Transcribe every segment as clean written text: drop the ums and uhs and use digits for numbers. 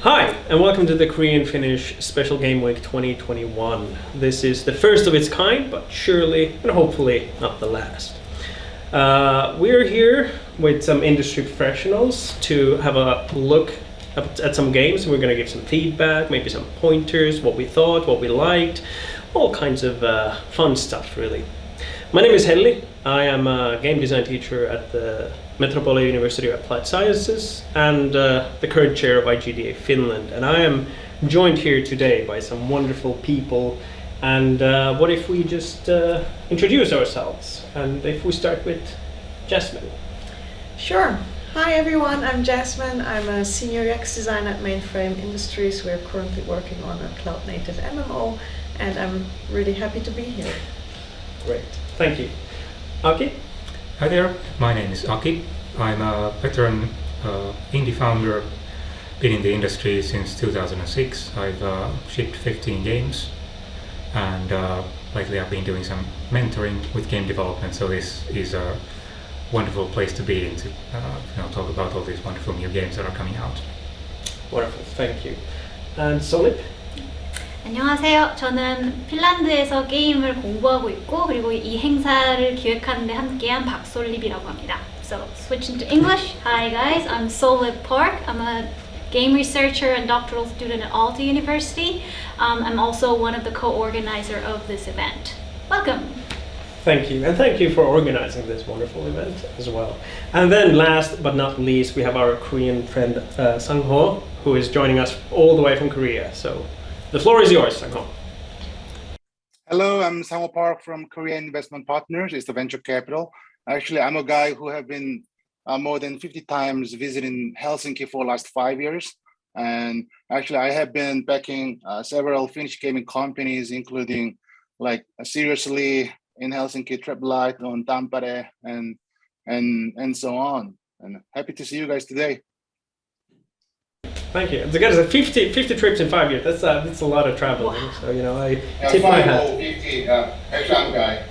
Hi, and welcome to the Korean Finnish Special Game Week 2021. This is the first of its kind, but surely and hopefully not the last. We're here with some industry professionals to have a look at some games. We're going to give some feedback, maybe some pointers, what we thought, what we liked, all kinds of fun stuff, really. My name is Häll. I am a game design teacher at the Motesolo University of Applied Sciences and the current chair of IGDA Finland. And I am joined here today by some wonderful people. And what if we just introduce ourselves? And if we start with Jasmin. Sure. Hi everyone, I'm Jasmin. I'm a senior UX designer at Mainframe Industries. We're currently working on a cloud-native MMO, and I'm really happy to be here. Great, thank you. Aki? Hi there, my name is Aki. I'm a veteran indie founder, been in the industry since 2006. I've shipped 15 games, and lately I've been doing some mentoring with game development, so this is a wonderful place to be in to talk about all these wonderful new games that are coming out. Wonderful, thank you. And Solip? 안녕하세요. 저는 핀란드에서 게임을 공부하고 있고 그리고 이 행사를 기획하는 데 함께한 박솔립이라고 합니다. So switching to English. Hi guys, I'm Solip Park. I'm a game researcher and doctoral student at Aalto University. I'm also one of the co-organizer of this event. Welcome. Thank you, and thank you for organizing this wonderful event as well. And then last but not least, we have our Korean friend Sang-ho, who is joining us all the way from Korea. So the floor is yours, Sang-ho. Hello, I'm Solip Park from Korean Investment Partners. It's the venture capital. Actually, I'm a guy who have been more than 50 times visiting Helsinki for the last 5 years. And actually, I have been backing several Finnish gaming companies, including like Seriously in Helsinki, Treblight on Tampere, and so on. And happy to see you guys today. Thank you. It's good. 50 trips in 5 years. That's a lot of travel. Wow. So I tip my hat. 50, extra guy.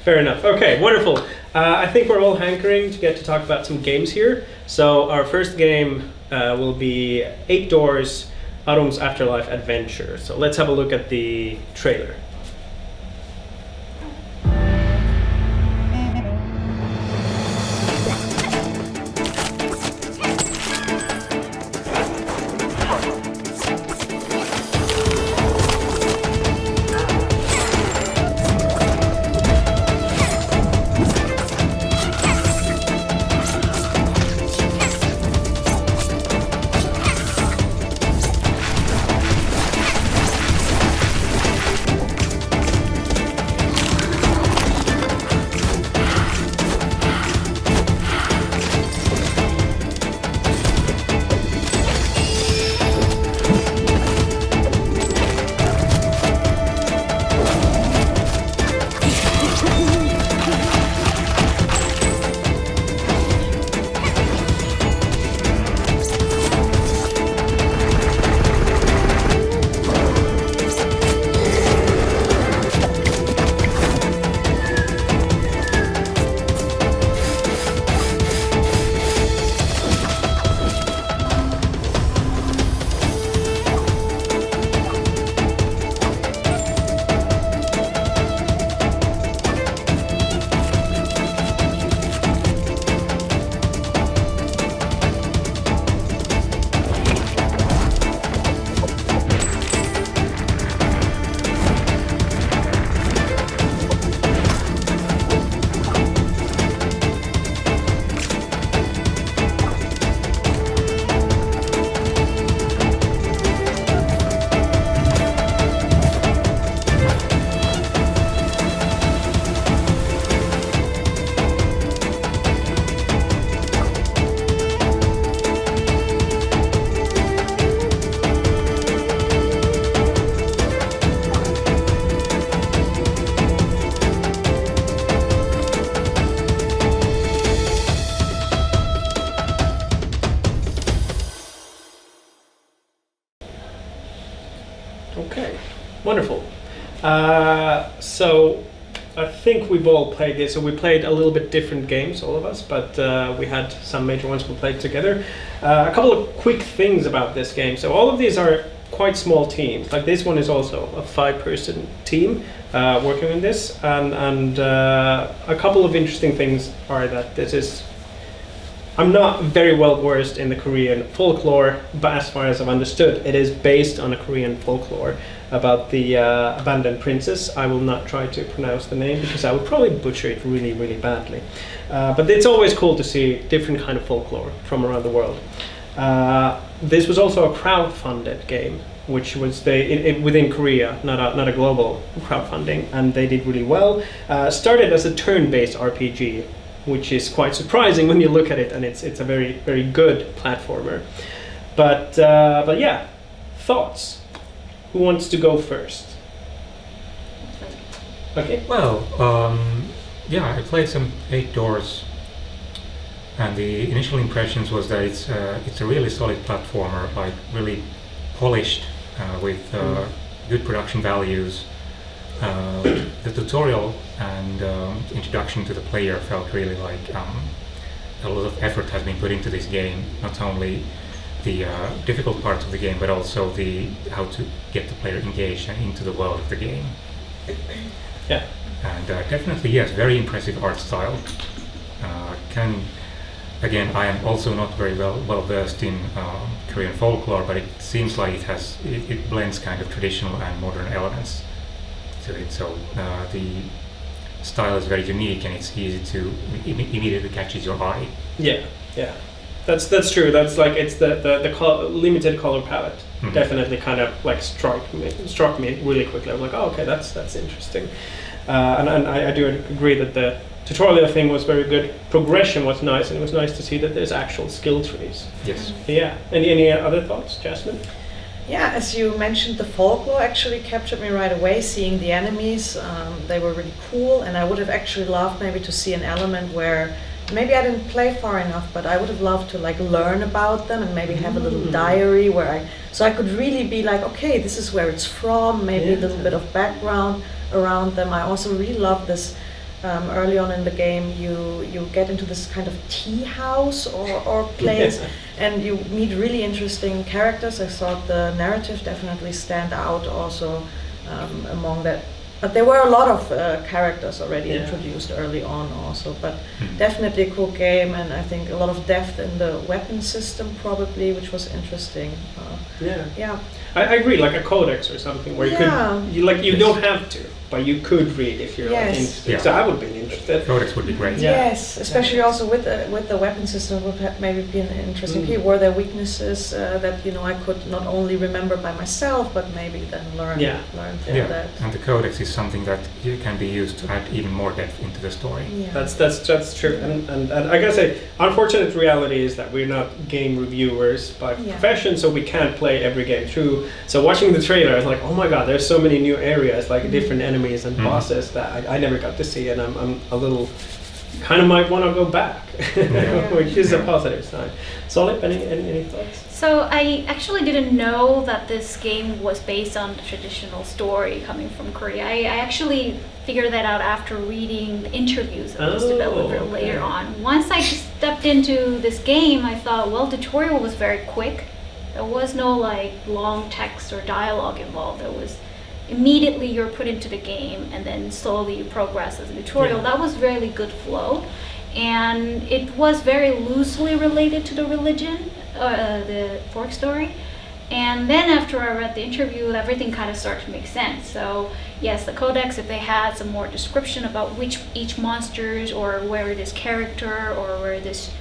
Fair enough. Okay, wonderful. I think we're all hankering to get to talk about some games here. So our first game will be 8 Doors, Arum's Afterlife Adventure. So let's have a look at the trailer. Okay, wonderful. So I think we've all played this. So we played a little bit different games, all of us, but we had some major ones we played together. A couple of quick things about this game. So all of these are quite small teams. Like this one is also a 5-person team working on this, and a couple of interesting things are that this is. I'm not very well versed in the Korean folklore, but as far as I've understood, it is based on a Korean folklore about the abandoned princess. I will not try to pronounce the name because I would probably butcher it really, really badly. But it's always cool to see different kind of folklore from around the world. This was also a crowd-funded game, which was within Korea, not a global crowdfunding, and they did really well. Started as a turn-based RPG, which is quite surprising when you look at it, and it's a very, very good platformer. But yeah, thoughts. Who wants to go first? Okay. Well, yeah, I played some 8 Doors, and the initial impressions was that it's a really solid platformer, like really polished with good production values. The tutorial and introduction to the player felt really like a lot of effort has been put into this game, not only the difficult parts of the game, but also how to get the player engaged and into the world of the game. Yeah. And definitely, yes, very impressive art style. Again, I am also not very well versed in Korean folklore, but it seems like it blends kind of traditional and modern elements to it. So the style is very unique, and it's easy to immediately catches your eye. Yeah, yeah, that's true. That's like it's the limited color palette. Mm-hmm. Definitely kind of like struck me really quickly. I was like, oh, okay, that's interesting. And I do agree that the tutorial thing was very good. Progression was nice, and it was nice to see that there's actual skill trees. Yes. Yeah. Any other thoughts, Jasmin? Yeah, as you mentioned, the folklore actually captured me right away. Seeing the enemies, they were really cool, and I would have actually loved maybe to see an element where maybe I didn't play far enough, but I would have loved to like learn about them and maybe have a little diary where I could really be like, okay, this is where it's from. Maybe a little bit of background around them. I also really love this. Early on in the game, you get into this kind of tea house or place, and you meet really interesting characters. I thought the narrative definitely stand out also among that. But there were a lot of characters already introduced early on also, but definitely a cool game, and I think a lot of depth in the weapon system probably, which was interesting. Yeah. I agree, like a codex or something where you don't have to, but you could read if you're like interested. Yeah. So I would be interested. Codex would be great. Yes, especially also with the weapon system would have maybe been interesting. Were there weaknesses that I could not only remember by myself, but maybe then learn from that. And the codex is something that can be used to add even more depth into the story. Yeah. That's true. And I gotta say, unfortunate reality is that we're not game reviewers by profession, so we can't play every game through. So watching the trailer, I was like, oh my god, there's so many new areas, like different enemies and bosses that I never got to see, and I'm a little kind of might want to go back, which is a positive sign. Solip, any thoughts? So I actually didn't know that this game was based on the traditional story coming from Korea. I actually figured that out after reading the interviews of this developer later on. Once I stepped into this game, I thought, well, the tutorial was very quick. There was no like long text or dialogue involved. There was immediately you're put into the game, and then slowly you progress as a tutorial. That was really good flow, and it was very loosely related to the religion, the folk story. And then after I read the interview, everything kind of started to make sense. So yes, the codex, if they had some more description about each monsters, or where this character or where this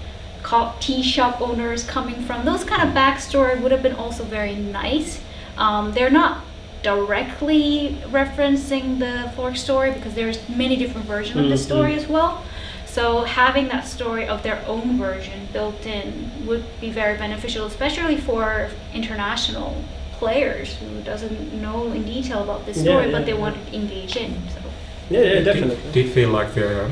tea shop owner is coming from, those kind of backstory would have been also very nice. They're not directly referencing the folk story because there's many different versions of the story as well. So having that story of their own version built in would be very beneficial, especially for international players who doesn't know in detail about this story, but they want to engage in. So. Yeah, definitely. Did feel like the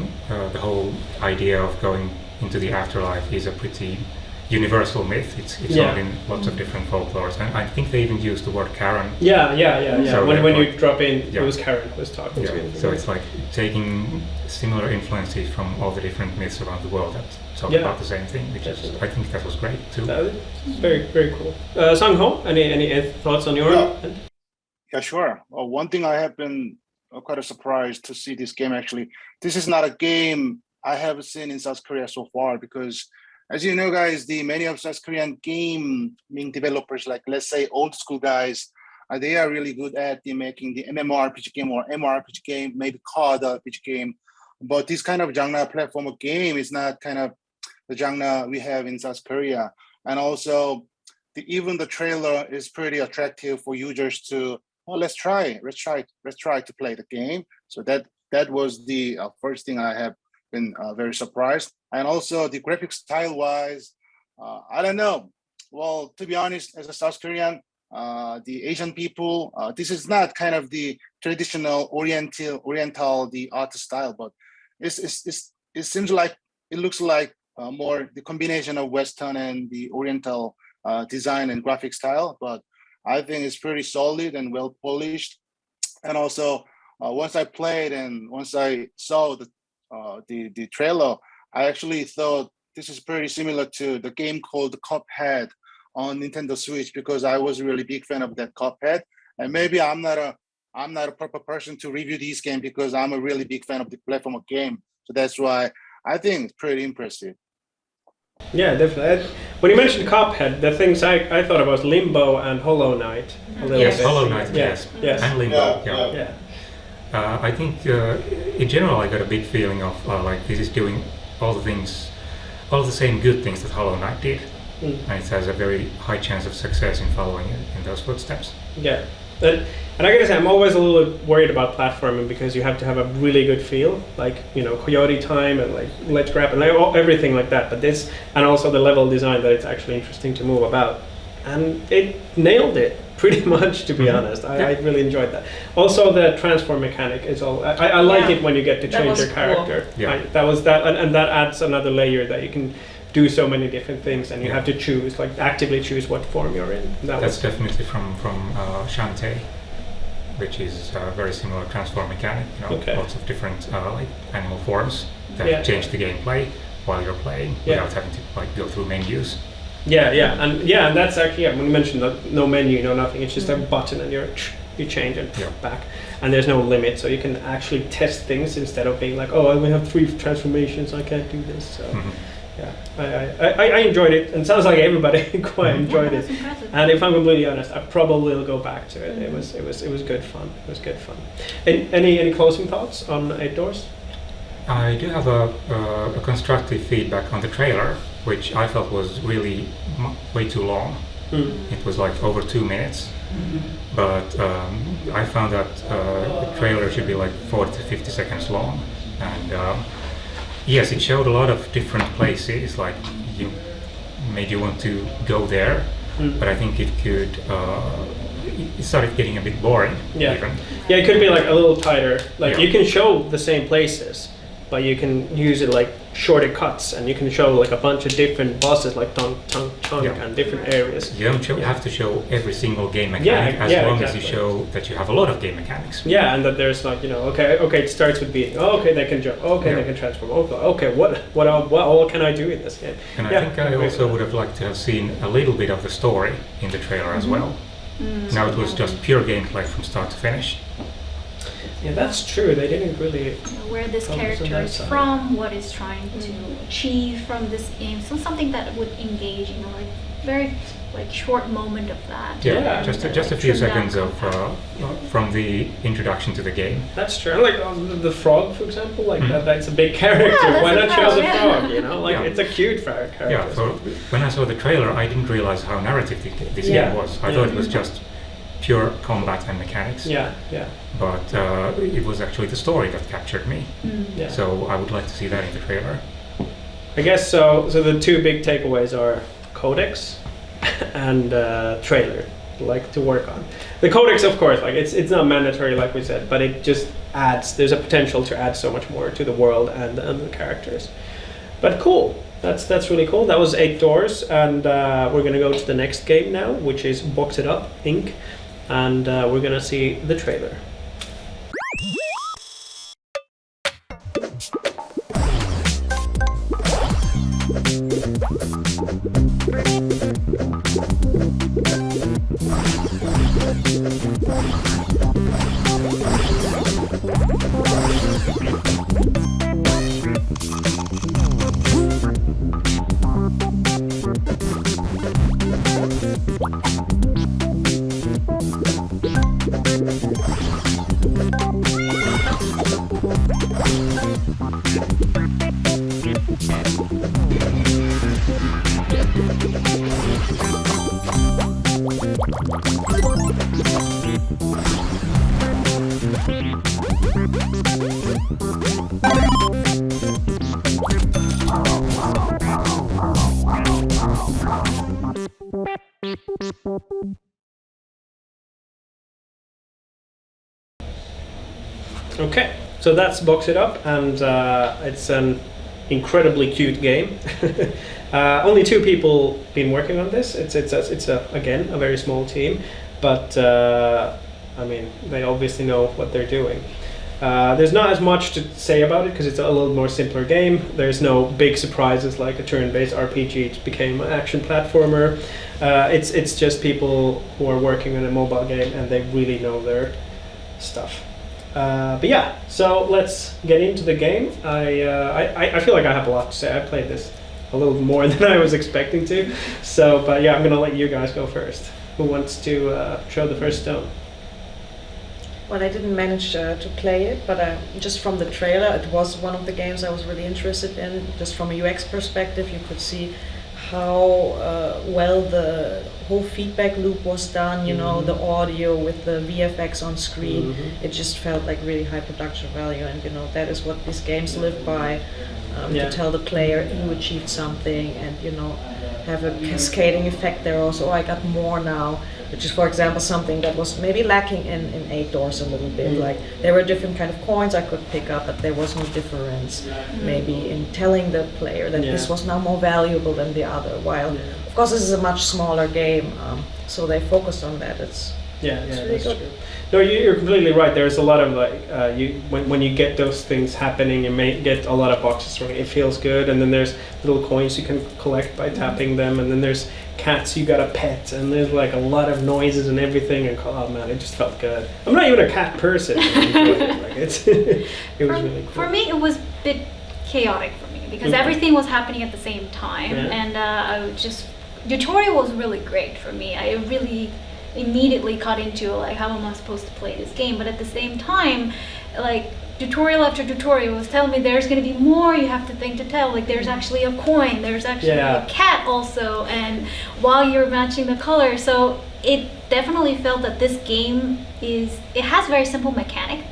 whole idea of going into the afterlife is a pretty universal myth. It's found in lots of different folklores, and I think they even use the word Karen. So when you drop in, yeah. it was Karen who was talking to you. So it's like taking similar influences from all the different myths around the world that talk about the same thing, which is, I think that was great too. Very, very cool. Sang-ho, any thoughts on your end? Yeah, sure. One thing I have been quite surprised to see this game actually. This is not a game I have seen in South Korea so far, because as you know, guys, many of South Korean gaming developers, like let's say old school guys, they are really good at making the MMORPG game or MRPG game, maybe COD RPG game. But this kind of genre platform game is not kind of the genre we have in South Korea. And also, even the trailer is pretty attractive for users to, let's try to play the game. So that was the first thing I have been very surprised. And also the graphic style wise, I don't know. Well, to be honest, as a South Korean, the Asian people, this is not kind of the traditional Oriental the art style, but it seems like it looks like more the combination of Western and the Oriental design and graphic style. But I think it's pretty solid and well polished. And also, once I played and once I saw the trailer, I actually thought this is pretty similar to the game called Cuphead on Nintendo Switch, because I was a really big fan of that Cuphead. And maybe I'm not a proper person to review this game because I'm a really big fan of the platform game. So that's why I think it's pretty impressive. Yeah, definitely. When you mentioned Cuphead, the things I thought about was Limbo and Hollow Knight. Yes, Hollow Knight, yes. And Limbo, yeah. I think in general I got a big feeling of like this is doing all the same good things that Hollow Knight did. And it has a very high chance of success in following in those footsteps. Yeah. And I gotta say, I'm always a little worried about platforming because you have to have a really good feel, like, you know, Coyote Time and like Let's Grab and like everything like that. But this, and also the level design, that it's actually interesting to move about. And it nailed it pretty much, to be honest. I really enjoyed that. Also, the transform mechanic is all. I like it when you get to change your character. Cool. Yeah. That was that, and that adds another layer that you can do so many different things, and you have to choose, like actively choose what form you're in. That's definitely from Shantae, which is a very similar transform mechanic. You know, lots of different like animal forms that change the gameplay while you're playing without having to like go through menus. And that's actually when you mentioned that no menu, no nothing. It's just a button, and you change and back, and there's no limit, so you can actually test things instead of being like, oh, I only have 3 transformations, I can't do this. So. Yeah, I enjoyed it, and it sounds like everybody quite enjoyed it. And if I'm completely honest, I probably will go back to it. It was good fun. It was good fun. Any closing thoughts on 8 Doors? I do have a constructive feedback on the trailer, which I felt was really way too long. It was like over 2 minutes. But I found that the trailer should be like 40 to 50 seconds long, and yes, it showed a lot of different places, like made you want to go there, but I think it could, it started getting a bit boring. Even. Yeah, it could be like a little tighter. Like you can show the same places, but you can use it like shorter cuts, and you can show like a bunch of different bosses, like tongue, and different areas. You don't have to show every single game mechanic, as long as you show that you have a lot of game mechanics. Yeah, and that there's like, you know, okay, it starts with beating. Oh, okay, they can jump. Okay, they can transform. Okay, what all can I do in this game? And I think I also would have liked to have seen a little bit of the story in the trailer as well. Now it was just pure gameplay from start to finish. Yeah, that's true. They didn't really where this character is from, what is trying to achieve from this game. So something that would engage, you know, like very like short moment of that. Yeah, just a few seconds of from the introduction to the game. That's true. Like the frog, for example, like that's a big character. Why not show the frog? You know, like it's a cute character. Yeah. So when I saw the trailer, I didn't realize how narrative this game was. I thought it was just pure combat and mechanics. But it was actually the story that captured me. So I would like to see that in the trailer. I guess so. So the 2 big takeaways are codex and trailer, like to work on. The codex, of course, like it's not mandatory, like we said, but it just adds. There's a potential to add so much more to the world and the characters. But cool. That's really cool. That was 8 doors, and we're gonna go to the next game now, which is Box It Up Inc. And we're gonna see the trailer. Okay, so that's Box It Up, and it's an incredibly cute game. Only 2 people been working on this. It's again a very small team, but I mean they obviously know what they're doing. There's not as much to say about it because it's a little more simpler game. There's no big surprises like a turn-based RPG. It became an action platformer. It's just people who are working on a mobile game and they really know their stuff. But yeah, so let's get into the game. I feel like I have a lot to say. I played this a little more than I was expecting to. So, but yeah, I'm gonna let you guys go first. Who wants to throw the first stone? Well, I didn't manage to play it, but just from the trailer, it was one of the games I was really interested in. Just from a UX perspective, you could see how well the whole feedback loop was done, you know, the audio with the VFX on screen. It just felt like really high production value, and you know, that is what these games live by, to tell the player you achieved something, and you know, have a cascading effect there also. Oh, I got more now, which is, for example, something that was maybe lacking in 8 doors a little bit. Like there were different kind of coins I could pick up, but there was no difference maybe in telling the player that this was now more valuable than the other. While of course this is a much smaller game, so they focused on that. It's really good. True. No, you're completely right. There's a lot of like when you get those things happening, you may get a lot of boxes from it. It feels good, and then there's little coins you can collect by tapping them, and then there's cats you gotta pet, and there's like a lot of noises and everything. And oh man, it just felt good. I'm not even a cat person. It was really cool. For me, it was a bit chaotic for me because everything was happening at the same time, and tutorial was really great for me. I really immediately cut into like how am I supposed to play this game, but at the same time, like tutorial after tutorial was telling me there's going to be more you have to think to tell, like there's actually a coin, there's actually a cat also, and while you're matching the color. So it definitely felt that this game it has very simple mechanic,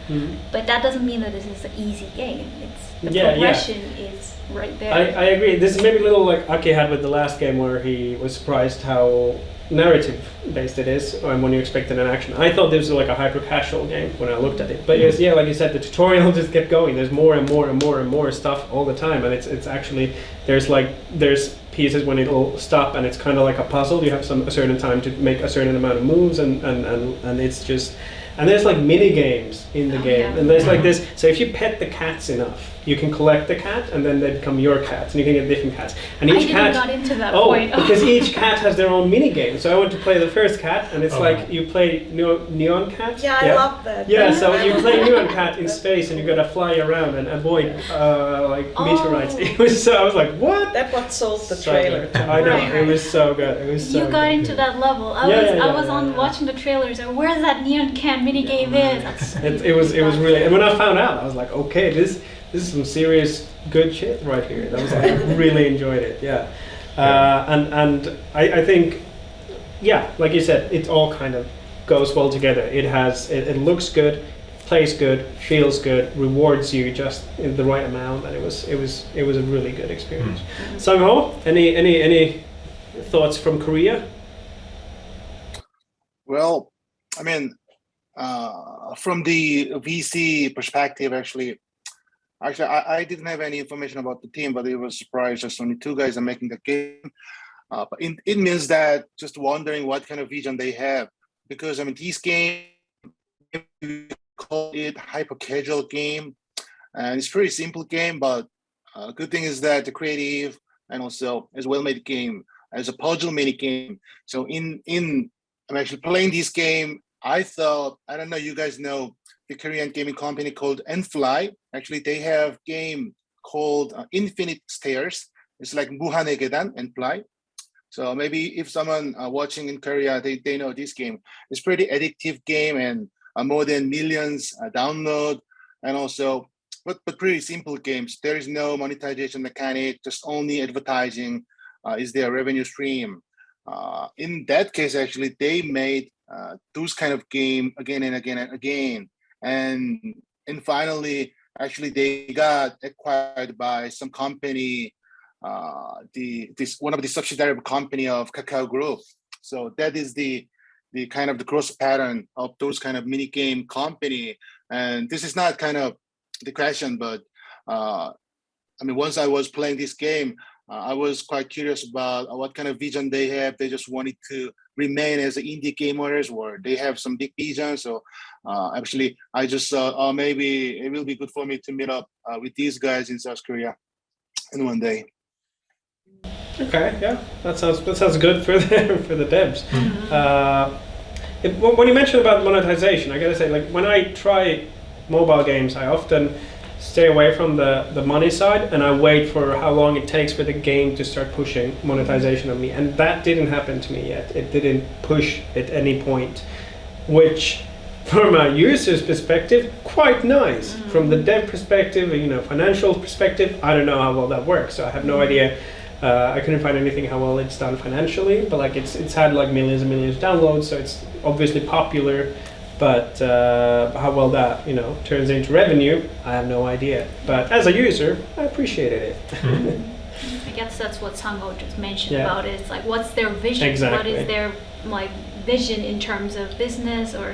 but that doesn't mean that this is an easy game. It's the progression is right there. I agree. This is maybe a little like Aki had with the last game where he was surprised how narrative based it is, and when you expected an action. I thought this was like a hyper casual game when I looked at it, but yes, like you said, the tutorial just kept going. There's more and more and more and more stuff all the time, and it's actually there's pieces when it'll stop, and it's kind of like a puzzle. You have a certain time to make a certain amount of moves, and it's just, and there's like mini games in the game, and there's like this. So if you pet the cats enough, you can collect the cat, and then they become your cats, and you can get different cats. And each cat got into that point. Because each cat has their own mini game. So I went to play the first cat, and it's like you play Neon Cat. Yeah, I love that. Yeah, so you play Neon Cat in space, and you gotta fly around and avoid meteorites. It was so, I was like, what? That's what sold the trailer. I know, it was so good. It was so You got into that level. I was watching the trailers, and where's that Neon Cat mini game is? It was really, and when I found out, I was like, okay, this is some serious good shit right here. That was like, I really enjoyed it. And I think, like you said, it all kind of goes well together. It looks good, plays good, feels good, rewards you just in the right amount, and it was a really good experience. Sang-ho, any thoughts from Korea? Well, I mean, from the VC perspective, actually, Actually, I didn't have any information about the team, but it was surprised just only 2 guys are making the game. But it means that just wondering what kind of vision they have, because I mean, this game, we call it hyper casual game, and it's pretty simple game, but good thing is that the creative and also as well made game as a puzzle mini game. So I'm actually playing this game. I thought, I don't know, you guys know the Korean gaming company called Enfly. Actually, they have game called Infinite Stairs. It's like 무한의 계단, Enfly. So maybe if someone watching in Korea, they know this game. It's pretty addictive game and more than millions download, and also, but pretty simple games. There is no monetization mechanic, just only advertising is their revenue stream. In that case, actually, they made those kind of game again and again and again. And finally, actually, they got acquired by some company, one of the subsidiary company of Kakao Group. So that is the kind of the growth pattern of those kind of mini game company. And this is not kind of the question, but I mean, once I was playing this game, I was quite curious about what kind of vision they have. They just wanted to remain as indie gamers, or they have some big vision. So actually, I just thought, maybe it will be good for me to meet up with these guys in South Korea in one day. Okay, yeah, that sounds good for the devs. When you mentioned about monetization, I gotta say, like when I try mobile games, I often stay away from the money side, and I wait for how long it takes for the game to start pushing monetization on me, and that didn't happen to me yet. It didn't push at any point, which from a user's perspective, quite nice. From the dev perspective, financial perspective, I don't know how well that works, so I have no idea. I couldn't find anything how well it's done financially, but like it's had like millions and millions of downloads, so it's obviously popular. But how well that turns into revenue, I have no idea. But as a user, I appreciated it. I guess that's what Sango just mentioned about it. It's like, what's their vision? Exactly. What is their vision in terms of business or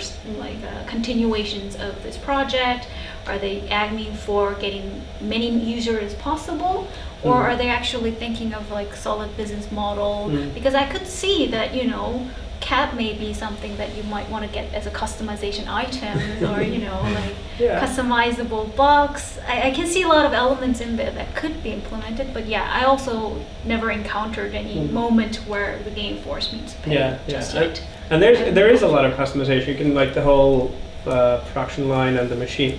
continuations of this project? Are they aiming for getting many users as possible? Or are they actually thinking of solid business model? Because I could see that, cat may be something that you might want to get as a customization item, or customizable box. I can see a lot of elements in there that could be implemented, but I also never encountered any moment where the game forced me to pay just yet. And there is a lot of customization. You can the whole production line and the machine.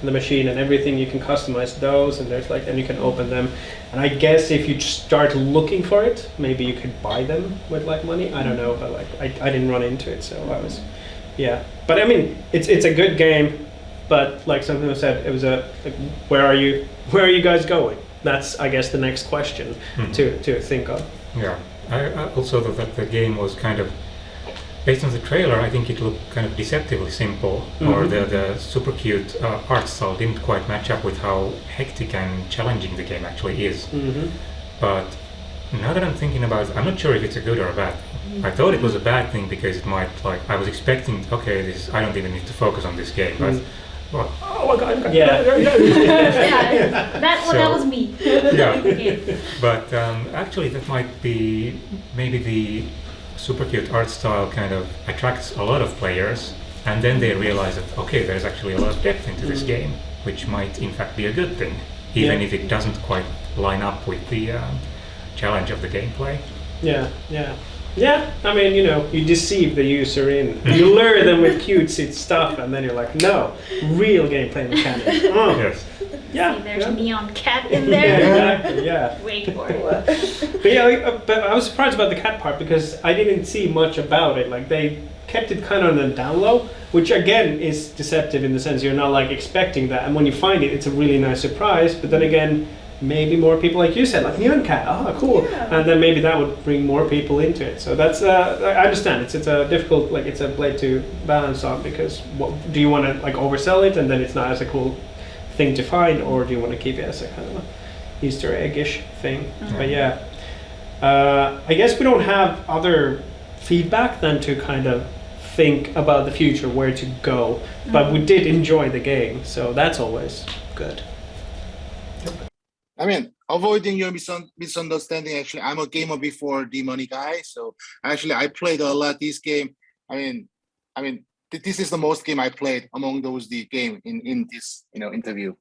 The machine and everything, you can customize those, and there's and you can open them, and I guess if you start looking for it, maybe you could buy them with money. I don't know, but I didn't run into it, so I was but I mean it's a good game, but like something was said, it was where are you guys going? That's I guess the next question to think of. I also thought that the game was kind of, based on the trailer, I think it looked kind of deceptively simple, or the super cute art style didn't quite match up with how hectic and challenging the game actually is. But now that I'm thinking about it, I'm not sure if it's a good or a bad thing. I thought it was a bad thing because it might, I was expecting, okay, I don't even need to focus on this game, but oh my god, that was me. But actually that might be maybe the super cute art style kind of attracts a lot of players, and then they realize that okay, there's actually a lot of depth into this game, which might in fact be a good thing, even if it doesn't quite line up with the challenge of the gameplay. I mean, you deceive the user in. You lure them with cutesy stuff, and then you're like, no, real gameplay mechanics. Yes. See, there's a neon cat in there. Exactly, Wait for it. But I was surprised about the cat part because I didn't see much about it. They kept it kind of on the down low, which again is deceptive in the sense you're not expecting that, and when you find it, it's a really nice surprise. But then again, maybe more people, like you said, neon cat, cool, and then maybe that would bring more people into it. So that's I understand it's a difficult, it's a blade to balance on, because what do you want to oversell it and then it's not as a cool thing to find, or do you want to keep it as a kind of Easter egg-ish thing? But I guess we don't have other feedback than to kind of think about the future, where to go, but we did enjoy the game, so that's always good. mean, avoiding your misunderstanding, actually, I'm a gamer before the money guy. So actually, I played a lot this game. I mean, this is the most game I played among those the game in this interview.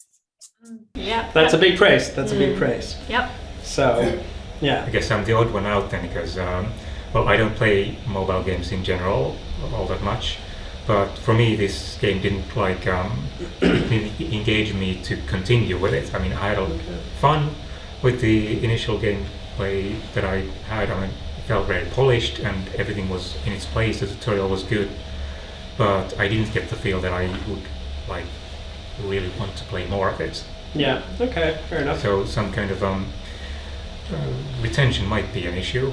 Yeah. That's a big praise. That's a big praise. Yep. So, yeah. I guess I'm the odd one out then because, well, I don't play mobile games in general all that much. But for me, this game didn't like engage me to continue with it. I mean, I had fun with the initial gameplay that I had. I mean, it felt very polished and everything was in its place. The tutorial was good, but I didn't get the feel that I would like really want to play more of it. Yeah. Okay. Fair enough. So some kind of retention might be an issue.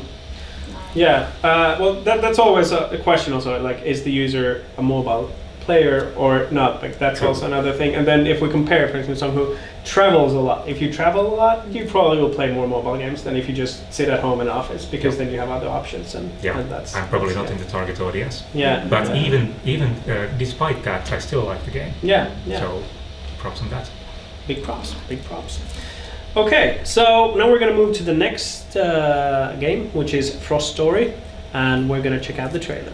Yeah, well, that's always a question also, like, is the user a mobile player or not? Like, that's also another thing. And then if we compare, for instance, someone who travels a lot, if you travel a lot, you probably will play more mobile games than if you just sit at home in office, because then you have other options. And that's, I'm probably not in the target audience. Yeah. But even despite that, I still like the game. Yeah. So, props on that. Big props. Okay, so now we're going to move to the next game, which is Frostory, and we're going to check out the trailer.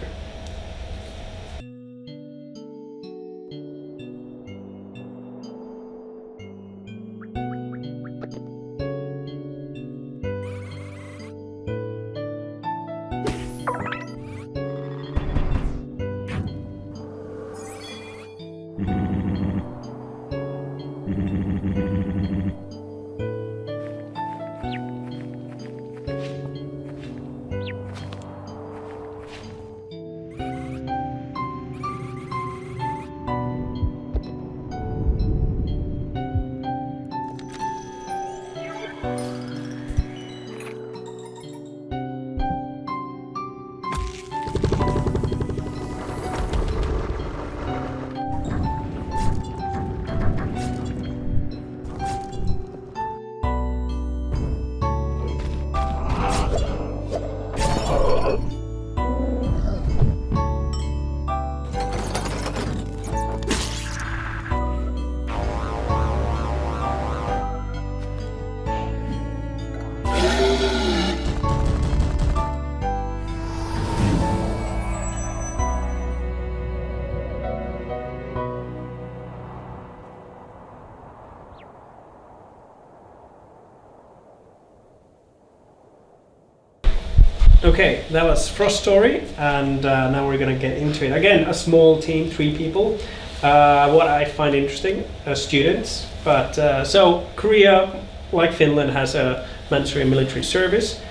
Okay, that was Frostory, and now we're going to get into it. Again, a small team, 3 people. What I find interesting, students. But so Korea, like Finland, has a mandatory military service,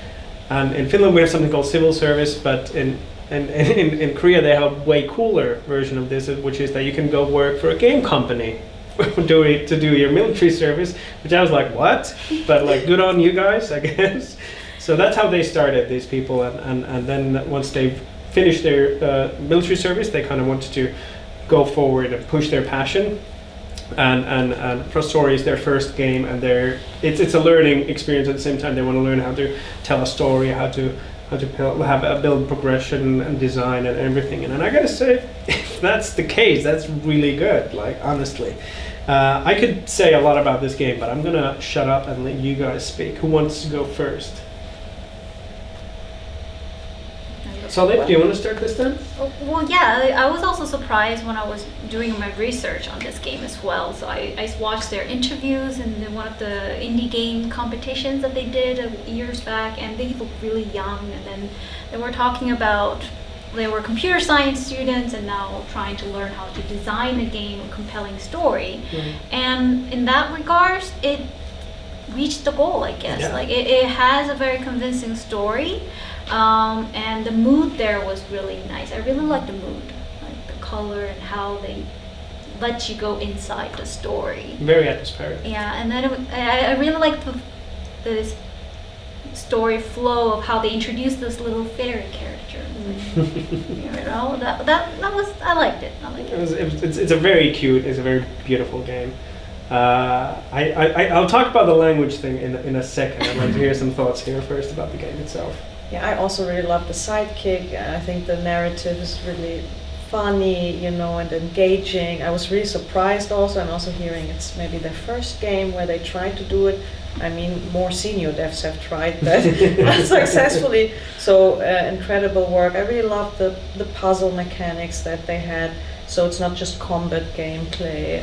and in Finland we have something called civil service. But in Korea they have a way cooler version of this, which is that you can go work for a game company to do your military service. Which I was like, what? But like, good on you guys, I guess. So that's how they started, these people, and then once they finished their military service, they kind of wanted to go forward and push their passion. And Frostory is their first game, and it's a learning experience at the same time. They want to learn how to tell a story, how to build progression and design and everything. And I gotta say, if that's the case, that's really good. Like, honestly, I could say a lot about this game, but I'm gonna shut up and let you guys speak. Who wants to go first? Solip, do you want to start this then? Well, yeah, I was also surprised when I was doing my research on this game as well. So I watched their interviews and one of the indie game competitions that they did years back, and they looked really young. And then they were talking about they were computer science students and now trying to learn how to design a game, a compelling story. Mm-hmm. And in that regards, it reached the goal, I guess. Yeah. Like it has a very convincing story. And the mood there was really nice. I really liked the mood, like the color and how they let you go inside the story. Very atmospheric. Yeah, and then I really liked this story flow of how they introduced this little fairy character. You know, that was, I liked it. It's a very cute, it's a very beautiful game. I'll talk about the language thing in a second. I'd like to hear some thoughts here first about the game itself. Yeah, I also really love the sidekick. I think the narrative is really funny, you know, and engaging. I was really surprised also, and also hearing it's maybe their first game where they tried to do it I mean, more senior devs have tried that unsuccessfully. So incredible work. I really love the puzzle mechanics that they had. So it's not just combat gameplay.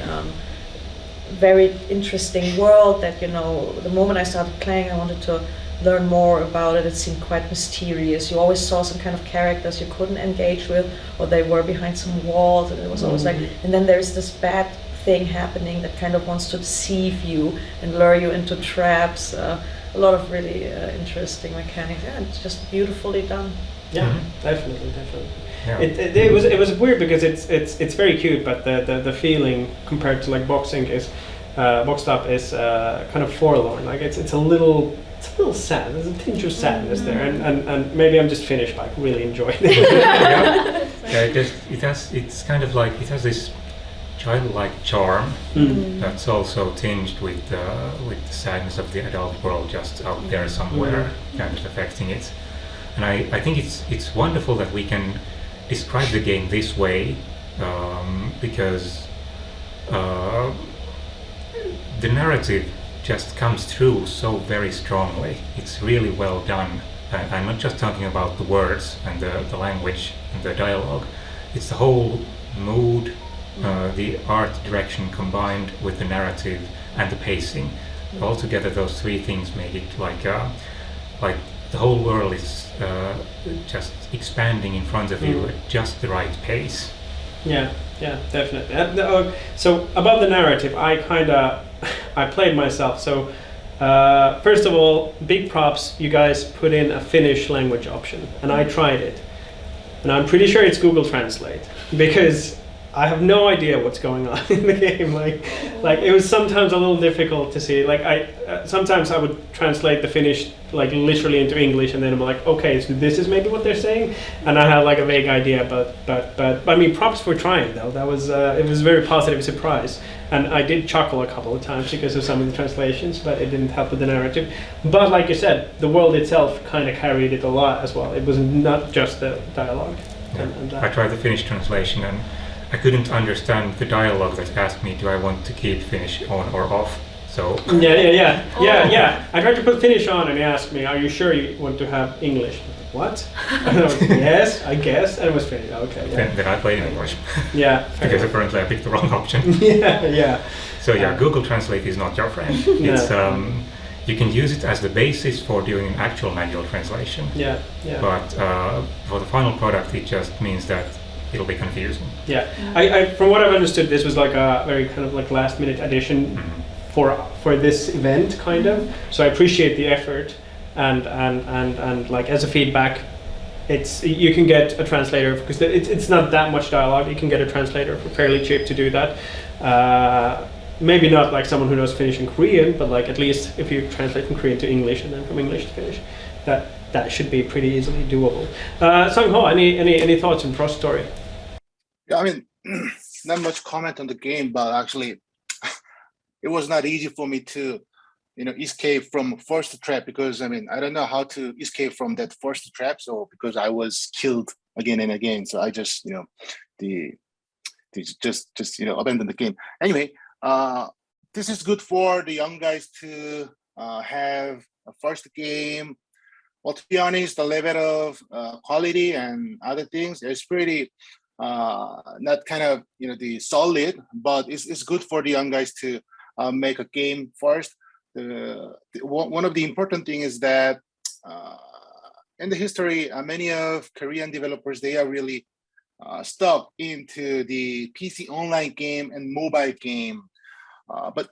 Very interesting world that, you know, the moment I started playing, I wanted to learn more about it. It seemed quite mysterious. You always saw some kind of characters you couldn't engage with, or they were behind some walls, and it was always like, and then there's this bad thing happening that kind of wants to deceive you and lure you into traps. A lot of really interesting mechanics. Yeah, it's just beautifully done. Yeah, definitely. Yeah. It was weird because it's very cute, but the feeling compared to like boxing is boxed up is kind of forlorn. Like it's a little sad. There's a tinge of sadness there, and maybe I'm just Finnish, but I really enjoyed it. It's kind of like it has this childlike charm that's also tinged with the sadness of the adult world just out there somewhere, kind of affecting it. And I think it's wonderful that we can describe the game this way, because the narrative just comes through so very strongly. It's really well done. And I'm not just talking about the words and the language and the dialogue. It's the whole mood, the art direction combined with the narrative and the pacing. Altogether, those three things make it like the whole world is just expanding in front of you at just the right pace. Yeah, definitely. So about the narrative, I played myself. So first of all, big props, you guys put in a Finnish language option, and I tried it. And I'm pretty sure it's Google Translate, because I have no idea what's going on in the game. Like it was sometimes a little difficult to see. Like sometimes I would translate the Finnish like literally into English, and then I'm like, okay, so this is maybe what they're saying, and I had like a vague idea. But I mean, props for trying though. That was it was a very positive surprise, and I did chuckle a couple of times because of some of the translations, but it didn't help with the narrative. But like you said, the world itself kind of carried it a lot as well. It was not just the dialogue. I tried the Finnish translation and I couldn't understand the dialogue that asked me, do I want to keep Finnish on or off? So yeah. I tried to put Finnish on and he asked me, are you sure you want to have English? What? And I was like, yes, I guess. And it was Finnish. Okay. Yeah. Then I played English. Yeah. Because apparently I picked the wrong option. Yeah. So Google Translate is not your friend. It's you can use it as the basis for doing an actual manual translation. Yeah. But for the final product, it just means that it'll be confusing. Yeah. I from what I've understood, this was like a very kind of like last minute addition for this event, kind of. So I appreciate the effort, and like as a feedback, you can get a translator because it's not that much dialogue. You can get a translator for fairly cheap to do that. Maybe not like someone who knows Finnish and Korean, but like at least if you translate from Korean to English and then from English to Finnish, that should be pretty easily doable. Sang-ho, any thoughts on Frostory? Yeah, I mean, not much comment on the game, but actually, it was not easy for me to, escape from first trap, because I mean, I don't know how to escape from that first trap. So because I was killed again and again, so I just, abandoned the game. Anyway, this is good for the young guys to have a first game. Well, to be honest, the level of quality and other things is pretty not kind of the solid, but it's good for the young guys to make a game first. One of the important thing is that in the history, many of Korean developers, they are really stuck into the PC online game and mobile game, but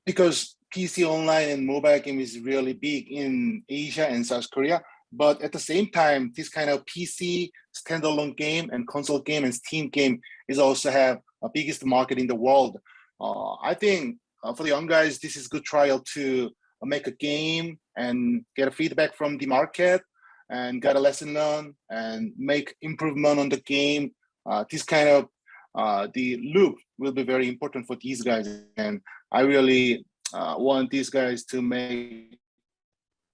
because PC online and mobile game is really big in Asia and South Korea. But at the same time, this kind of PC standalone game and console game and Steam game is also have a biggest market in the world. I think for the young guys, this is good trial to make a game and get a feedback from the market and get a lesson learned and make improvement on the game. This kind of the loop will be very important for these guys. And I really want these guys to make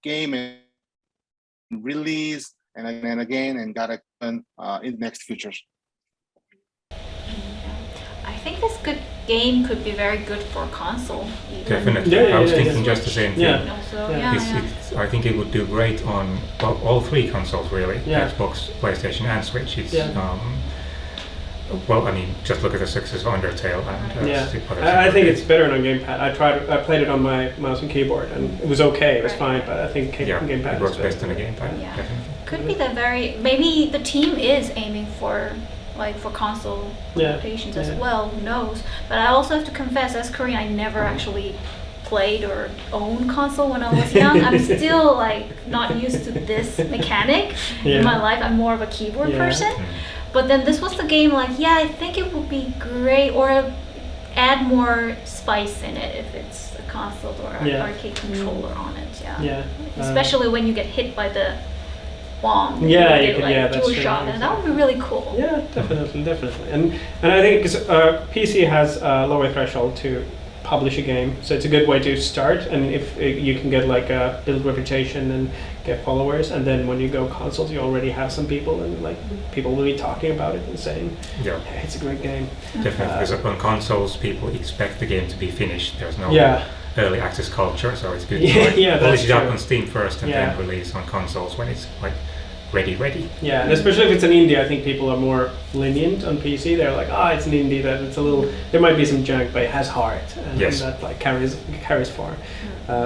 game and release and again and got it in the next futures. I think this could game could be very good for console. Even. Definitely. I was thinking just the same thing. Yeah. Also, I think it would do great on all three consoles really. Yeah. Xbox, PlayStation and Switch. It's, Yeah. well, I mean, just look at the success of Undertale and I think it's better on gamepad. I played it on my mouse and keyboard and it was okay, it was fine, but I think gamepad it works is best on a better. gamepad. Yeah. Definitely. Could be that maybe the team is aiming for console adaptations as well, who knows. But I also have to confess, as Korean, I never actually played or owned console when I was young. I'm still not used to this mechanic in my life. I'm more of a keyboard person. But then this was the game I think it would be great, or add more spice in it if it's a console or an arcade controller on it. Especially when you get hit by the bomb. Do a shot, and that would be really cool. Yeah, definitely. And I think because PC has a lower threshold to publish a game, so it's a good way to start. And if you can get build reputation and get followers, and then when you go consoles, you already have some people, and people will be talking about it and saying, hey, it's a great game. Definitely, because on consoles, people expect the game to be finished. There's no early access culture, so it's good to polish it up on Steam first and then release on consoles when it's ready. Yeah, and especially if it's an indie, I think people are more lenient on PC. They're like, it's an indie, that it's a little, there might be some junk, but it has heart, and that carries far.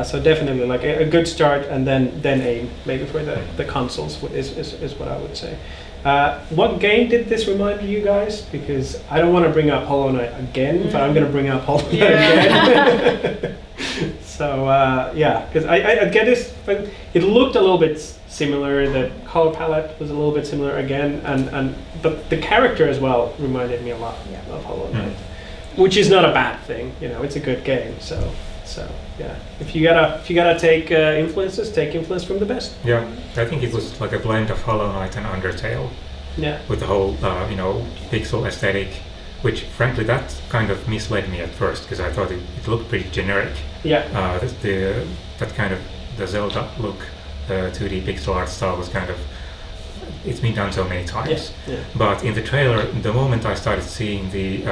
So definitely a good start, and then aim maybe for the consoles is what I would say. What game did this remind you guys? Because I don't want to bring up Hollow Knight again, but I'm going to bring up Hollow Knight again. So because I get this, but it looked a little bit similar. The color palette was a little bit similar again, but the character as well reminded me a lot of Hollow Knight, which is not a bad thing. It's a good game. So if you gotta take influences, take influence from the best. Yeah, I think it was like a blend of Hollow Knight and Undertale. Yeah. With the whole pixel aesthetic, which frankly that kind of misled me at first because I thought it looked pretty generic. Yeah. That kind of the Zelda look, 2D pixel art style was kind of, it's been done so many times. Yeah. But in the trailer, the moment I started seeing the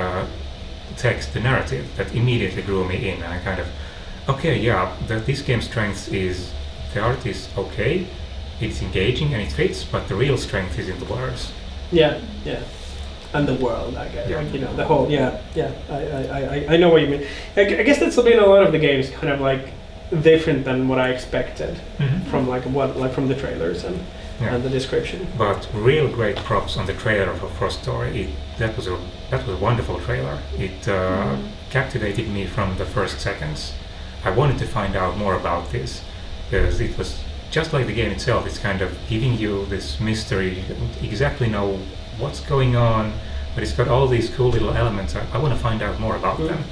text, the narrative, that immediately drew me in, and I kind of, this game's strength is the art is okay, it's engaging and it fits, but the real strength is in the words. Yeah. And the world, I guess. The whole. I know what you mean. I guess that's been a lot of the games kind of different than what I expected from from the trailers and the description. But real great props on the trailer for Frostory. That was a wonderful trailer. It captivated me from the first seconds. I wanted to find out more about this because it was just like the game itself. It's kind of giving you this mystery. You don't exactly know what's going on, but it's got all these cool little elements. I want to find out more about them.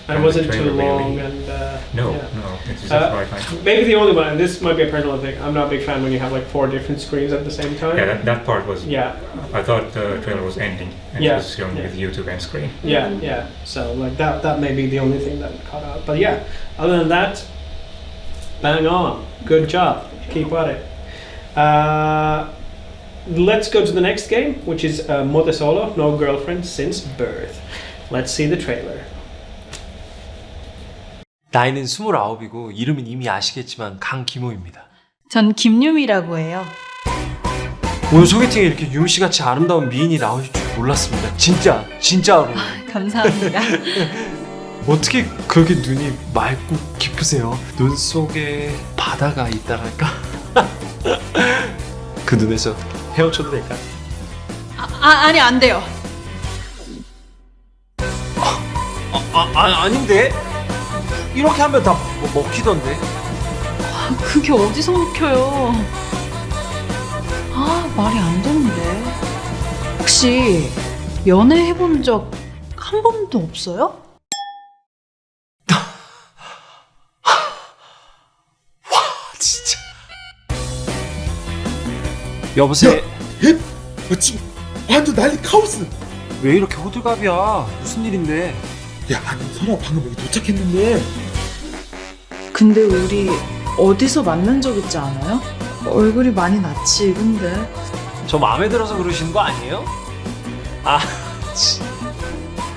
And it wasn't too long, no, it's just right time. Maybe the only one, and this might be a personal thing, I'm not a big fan when you have 4 different screens at the same time. Yeah, that part was, I thought the trailer was ending, and it was shown with YouTube end screen. Yeah, so that may be the only thing that caught out. But other than that, bang on, good job, keep at it. Let's go to the next game, which is Motesolo, No Girlfriend Since Birth. Let's see the trailer. 나이는 29이고 이름은 이미 아시겠지만 강기모입니다. 전 김유미라고 해요. 오늘 소개팅에 이렇게 유미씨같이 아름다운 미인이 나오실 줄 몰랐습니다. 진짜로. 감사합니다. 어떻게 그렇게 눈이 맑고 깊으세요? 눈 속에 바다가 있다랄까? 그 눈에서 헤어져도 될까요? 아니 안 돼요. 아닌데? 이렇게 하면 다 먹히던데. 그게 어디서 먹혀요? 말이 안 되는데. 혹시 연애해본 적 한 번도 없어요? 와 진짜. 여보세요? 지금 완전 난리 카오스. 왜 이렇게 호들갑이야? 무슨 일인데? 야, 아니 설아 방금 여기 도착했는데. 근데 우리 어디서 만난 적 있지 않아요? 얼굴이 많이 낯이 익은데. 저 마음에 들어서 그러시는 거 아니에요?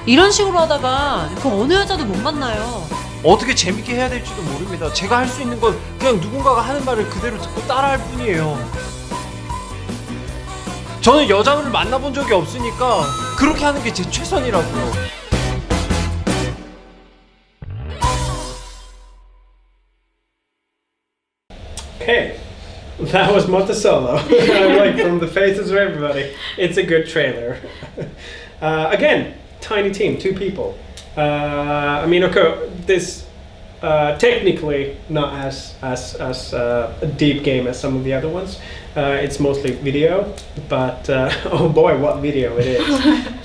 이런 식으로 하다가 그 어느 여자도 못 만나요. 어떻게 재밌게 해야 될지도 모릅니다. 제가 할 수 있는 건 그냥 누군가가 하는 말을 그대로 듣고 따라할 뿐이에요. 저는 여자분을 만나본 적이 없으니까 그렇게 하는 게 제 최선이라고요. Okay, that was Motesolo. Like from the faces of everybody, it's a good trailer. Again, tiny team, 2 people. I mean, okay, this technically not as a deep game as some of the other ones. It's mostly video, but oh boy, what video it is!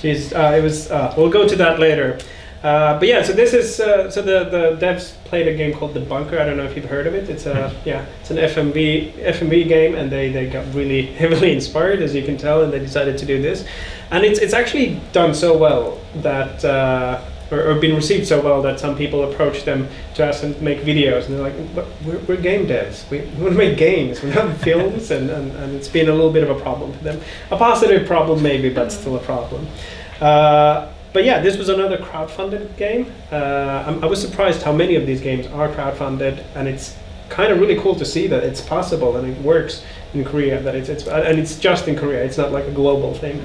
Jeez, it was. We'll go to that later. But yeah, so this is so the devs played a game called The Bunker. I don't know if you've heard of it. It's a it's an FMV game, and they got really heavily inspired, as you can tell, and they decided to do this. And it's actually done so well that or been received so well that some people approach them to ask them to make videos, and they're like, "But we're game devs. We want to make games. We're not films," and it's been a little bit of a problem for them. A positive problem maybe, but still a problem. But yeah, this was another crowdfunded game. I was surprised how many of these games are crowdfunded, and it's kind of really cool to see that it's possible and it works in Korea. That it's just in Korea. It's not like a global thing.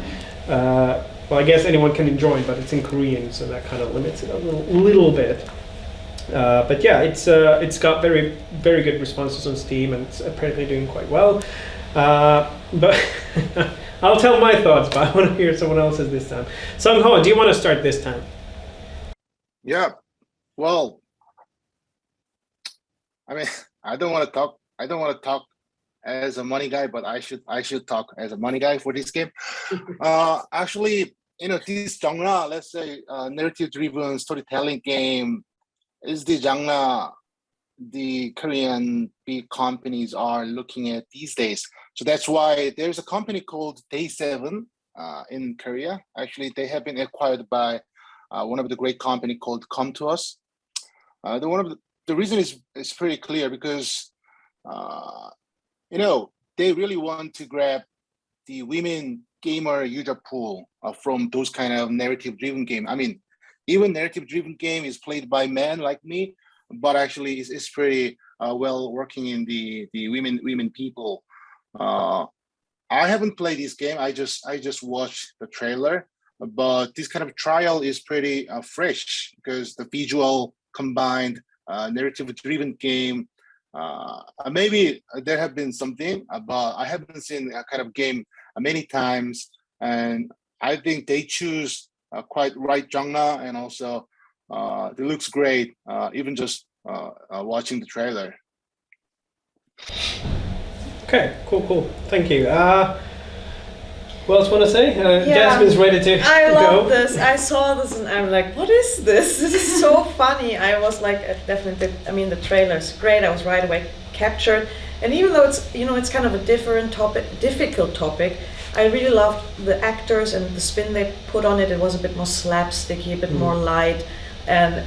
Well, I guess anyone can join, but it's in Korean, so that kind of limits it a little bit. But yeah, it's got very good responses on Steam, and it's apparently doing quite well. But I'll tell my thoughts, but I want to hear someone else's this time. Sung-ho, do you want to start this time? Yeah. Well, I mean, I don't want to talk as a money guy, but I should talk as a money guy for this game. Actually, this genre, let's say narrative-driven storytelling game, is the genre the Korean big companies are looking at these days. So that's why there's a company called Day7 in Korea. Actually, they have been acquired by one of the great company called Come to Us. The reason is pretty clear because they really want to grab the women gamer user pool from those kind of narrative-driven game. I mean, even narrative-driven game is played by men like me, but actually it's pretty well working in the women people. I haven't played this game. I just watched the trailer, but this kind of trial is pretty fresh because the visual combined narrative-driven game. Maybe there have been something, but I haven't seen a kind of game many times, and I think they choose quite right genre, and also it looks great, even just watching the trailer. Okay, cool. Thank you. What else want to say? Jasmine's ready to go. I love this. I saw this and I'm like, what is this? This is so funny. I was like, definitely. I mean, the trailer's great. I was right away captured. And even though it's kind of a difficult topic, I really loved the actors and the spin they put on it. It was a bit more slapsticky, a bit more light. And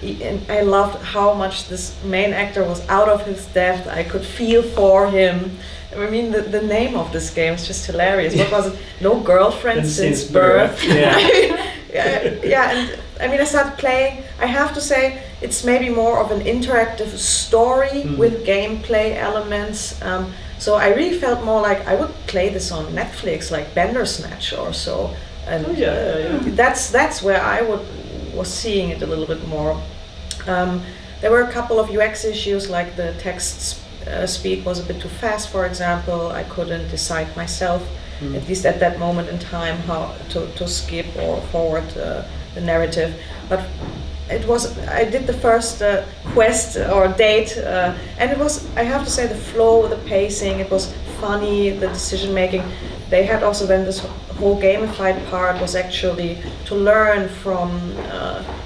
I loved how much this main actor was out of his depth. I could feel for him. I mean, the name of this game is just hilarious. What was it? No girlfriend since birth. Yeah. And I mean, I started playing. I have to say, it's maybe more of an interactive story with gameplay elements. So I really felt more like I would play this on Netflix, like Bandersnatch or so. And that's where I was seeing it a little bit more. There were a couple of UX issues, like the text speed was a bit too fast, for example. I couldn't decide myself, at least at that moment in time, how to skip or forward the narrative. But I did the first quest or date, and it was, I have to say, the flow, the pacing, it was funny, the decision making. They had also then this whole gamified part was actually to learn from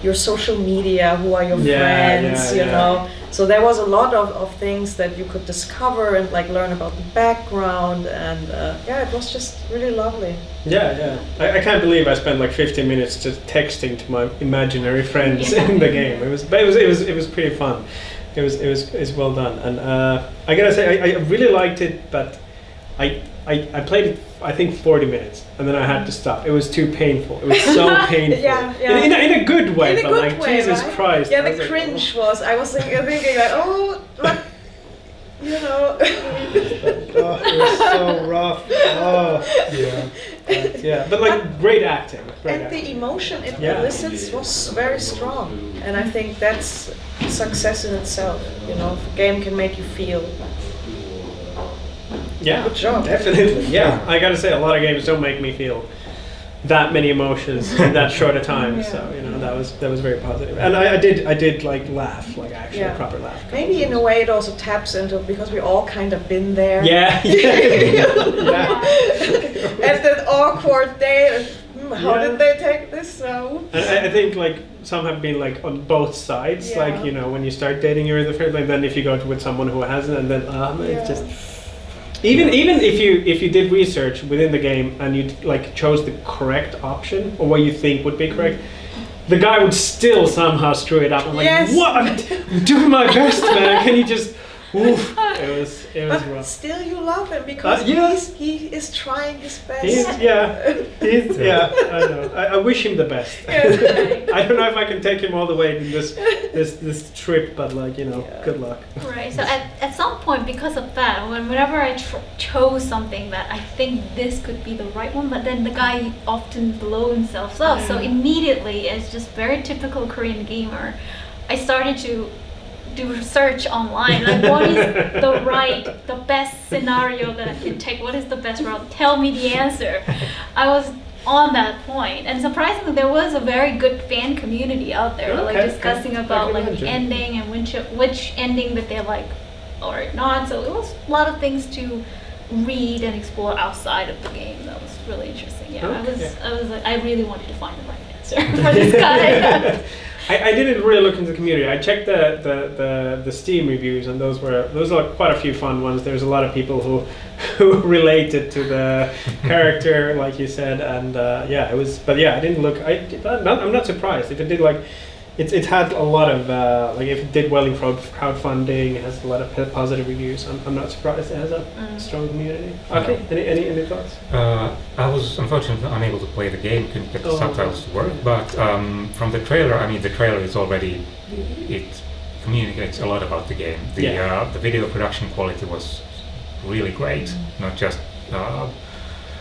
your social media, who are your friends, you know. So there was a lot of things that you could discover and like learn about the background, and it was just really lovely. I can't believe I spent like 15 minutes just texting to my imaginary friends in the game. It was pretty fun. It was well done, and I gotta say I really liked it, but I played it, I think 40 minutes, and then I had to stop. It was too painful. It was so painful. Yeah. In a good way, In a but good like way, Jesus right? Christ. Yeah, I the was cringe was. I was thinking like, oh, like, you know. Oh, it was so rough. Oh, yeah. But like great acting. And the emotion it elicits was very strong, and I think that's success in itself. You know, if a game can make you feel. Yeah, good job. Definitely. Yeah, I gotta say, a lot of games don't make me feel that many emotions in that short a time. So you know, that was very positive, and I did like laugh, like actually a proper laugh. Maybe in a way it also taps into, because we all kind of been there. Yeah. At that awkward day, how did they take this? So. And I think like some have been like on both sides. Like you know, when you start dating, you're the first. Like then if you go with someone who hasn't, and then it's just. Even if you did research within the game and you like chose the correct option or what you think would be correct, the guy would still somehow screw it up. I'm like, what? I'm doing my best, man. Can you just? Oof. It was rough. Still, you love him because he is trying his best. I know. I wish him the best. I don't know if I can take him all the way in this trip, but like you know, good luck. Right. So at some point, because of that, whenever I chose something that I think this could be the right one, but then the guy often blow himself up. So immediately, as just very typical Korean gamer, I started to do research online, like what is the best scenario that I can take, what is the best route, tell me the answer. I was on that point, and surprisingly there was a very good fan community out there, like discussing about like the ending and which ending that they like or not. So it was a lot of things to read and explore outside of the game. That was really interesting. I was like, I really wanted to find the right answer for this guy. I didn't really look into the community. I checked the Steam reviews, and those were quite a few fun ones. There's a lot of people who related to the character, like you said, and it was. But I didn't look. I'm not surprised if it did like. It had a lot of like if it did well in crowdfunding, it has a lot of positive reviews. I'm not surprised it has a strong community. Okay, any thoughts? I was unfortunately unable to play the game, couldn't get the subtitles to work. But from the trailer, I mean, the trailer is already it communicates a lot about the game. The video production quality was really great, not just.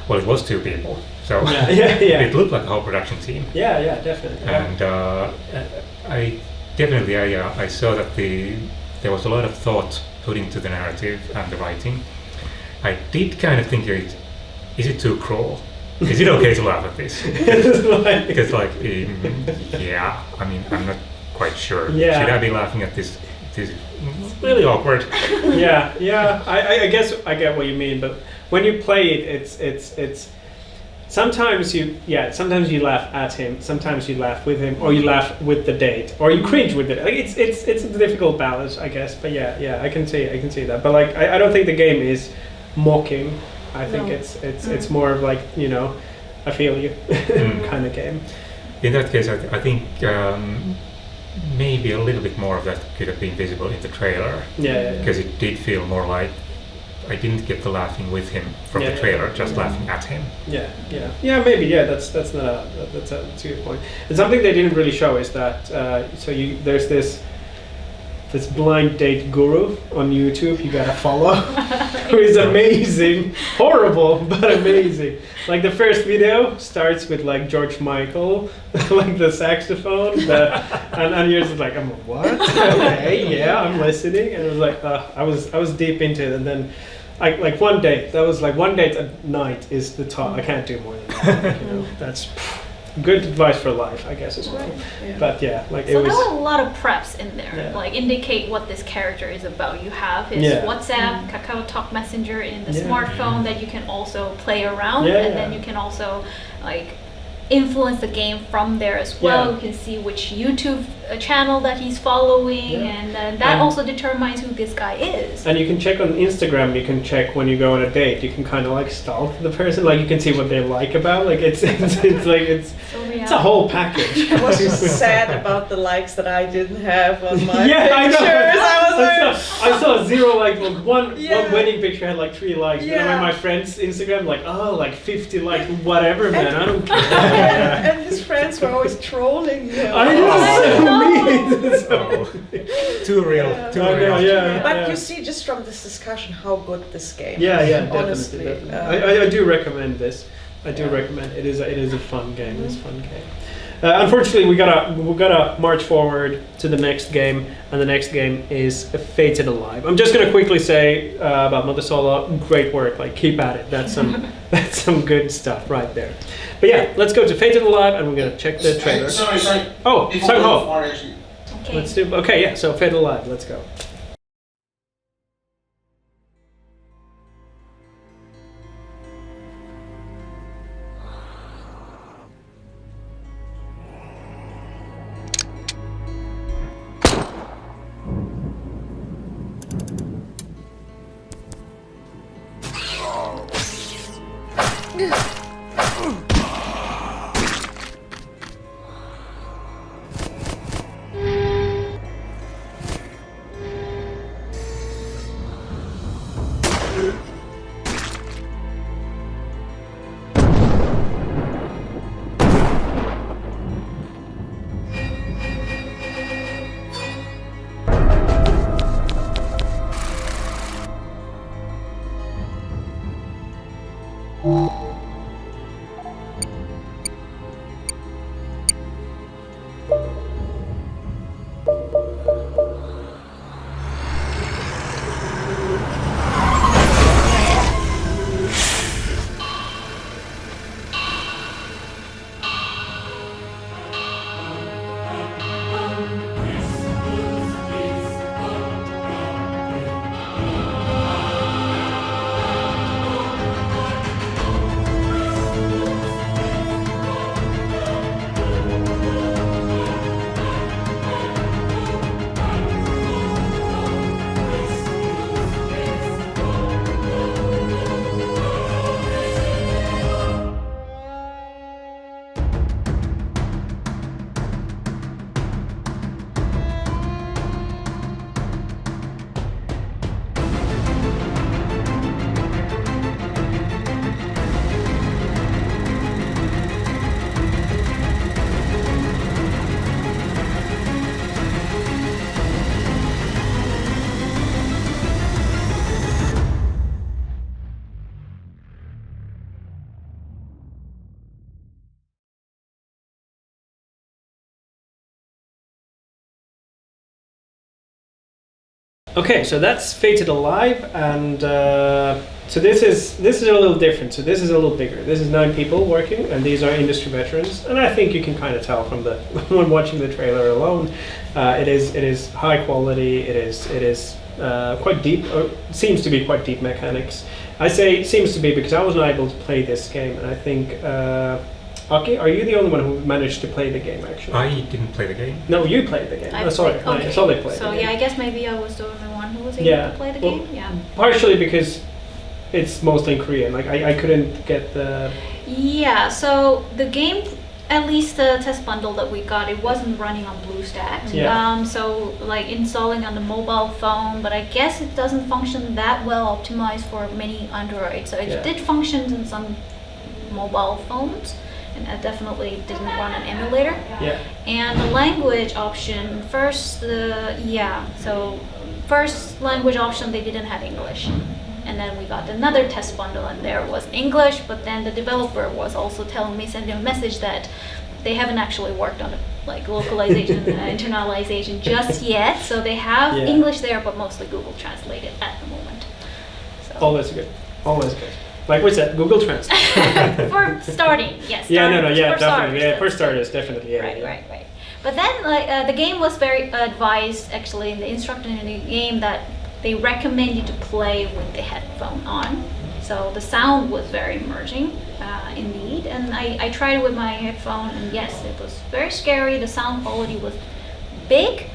Well, it was 2 people, so it looked like a whole production team. Yeah, definitely. And I saw that there was a lot of thought put into the narrative and the writing. I did kind of think, is it too cruel? Is it okay to laugh at this? Because I mean, I'm not quite sure. Yeah. Should I be laughing at this? This is really awkward. I guess I get what you mean, but when you play it, it's sometimes you laugh at him, sometimes you laugh with him, or you laugh with the date, or you cringe with it. Like it's a difficult balance, I guess. But I can see that. But like I don't think the game is mocking. I think it's more of like, you know, I feel you kind of game. In that case, I think maybe a little bit more of that could have been visible in the trailer. Because it did feel more like I didn't get the laughing with him from the trailer, just laughing at him. Maybe that's a good point. And something they didn't really show is that there's this blind date guru on YouTube you gotta follow, who is amazing, horrible but amazing. Like the first video starts with like George Michael, like the saxophone, and you're just like, what? Okay, I'm listening, and it was like I was deep into it, and then like one date at night is the top. I can't do more than that. You know, that's good advice for life, I guess, as well. But like so there were a lot of preps in there, like indicate what this character is about. You have his WhatsApp, Kakao Talk Messenger in the smartphone that you can also play around, and then you can also like influence the game from there as well. You can see which YouTube channel that he's following, and that also determines who this guy is. And you can check on Instagram, you can check when you go on a date, you can kind of like stalk the person, like you can see what they like about, like it's like it's so It's a whole package. I was just sad about the likes that I didn't have on my I know. pictures. I saw 0 like one Yeah. wedding picture had like 3 likes. But then when my friend's Instagram like, oh, like 50 likes, whatever, man, I don't care. And his friends were always trolling him. I know, so Oh, too real. Yeah. Too I real. know, yeah. But you see just from this discussion how good this game Yeah, is. definitely. Honestly. definitely. I do recommend this. I do recommend it. It is a fun game. It's a fun game. Unfortunately, we gotta march forward to the next game, and the next game is Fated Alive. I'm just gonna quickly say about Motesolo, great work. Like, keep at it. That's some good stuff right there. But yeah, let's go to Fated Alive, and we're gonna check the trailer. Sorry. Oh, Sang Ho. Okay. Let's do. Okay, yeah. So Fated Alive. Let's go. Okay, so that's Fated Alive, and so this is a little different. So this is a little bigger. This is 9 people working, and these are industry veterans. And I think you can kind of tell from the when watching the trailer alone, it is high quality. It is quite deep. Or seems to be quite deep mechanics. I say it seems to be because I wasn't able to play this game, and I think. Aki, are you the only one who managed to play the game, actually? I didn't play the game. No, you played the game. I Sorry, played- okay. Solip played So the game. yeah, I guess maybe I was the only one who was able Yeah. to play the Well, game. Yeah. Partially because it's mostly in Korean. Like, I couldn't get the... Yeah. So the game, at least the test bundle that we got, it wasn't running on BlueStacks. Yeah. So like installing on the mobile phone, but I guess it doesn't function that well optimized for many Android. So it Yeah. did function in some mobile phones. And I definitely didn't run an emulator. Yeah. And the language option, first language option, they didn't have English. And then we got another test bundle and there was English, but then the developer was also telling me, sending a message that they haven't actually worked on like localization, internalization just yet. So they have Yeah. English there, but mostly Google Translated at the moment. So. Always good. Always good. Like we said, Google Translate. For starting, yes. Yeah, no, starters, yeah, for definitely. starters, Yeah, that's for starters, definitely. Yeah, right, yeah. right. But then, like, the game was very advised, actually, in the instruction in the game that they recommend you to play with the headphone on. So the sound was very merging, indeed. And I tried it with my headphone, and yes, it was very scary. The sound quality was big.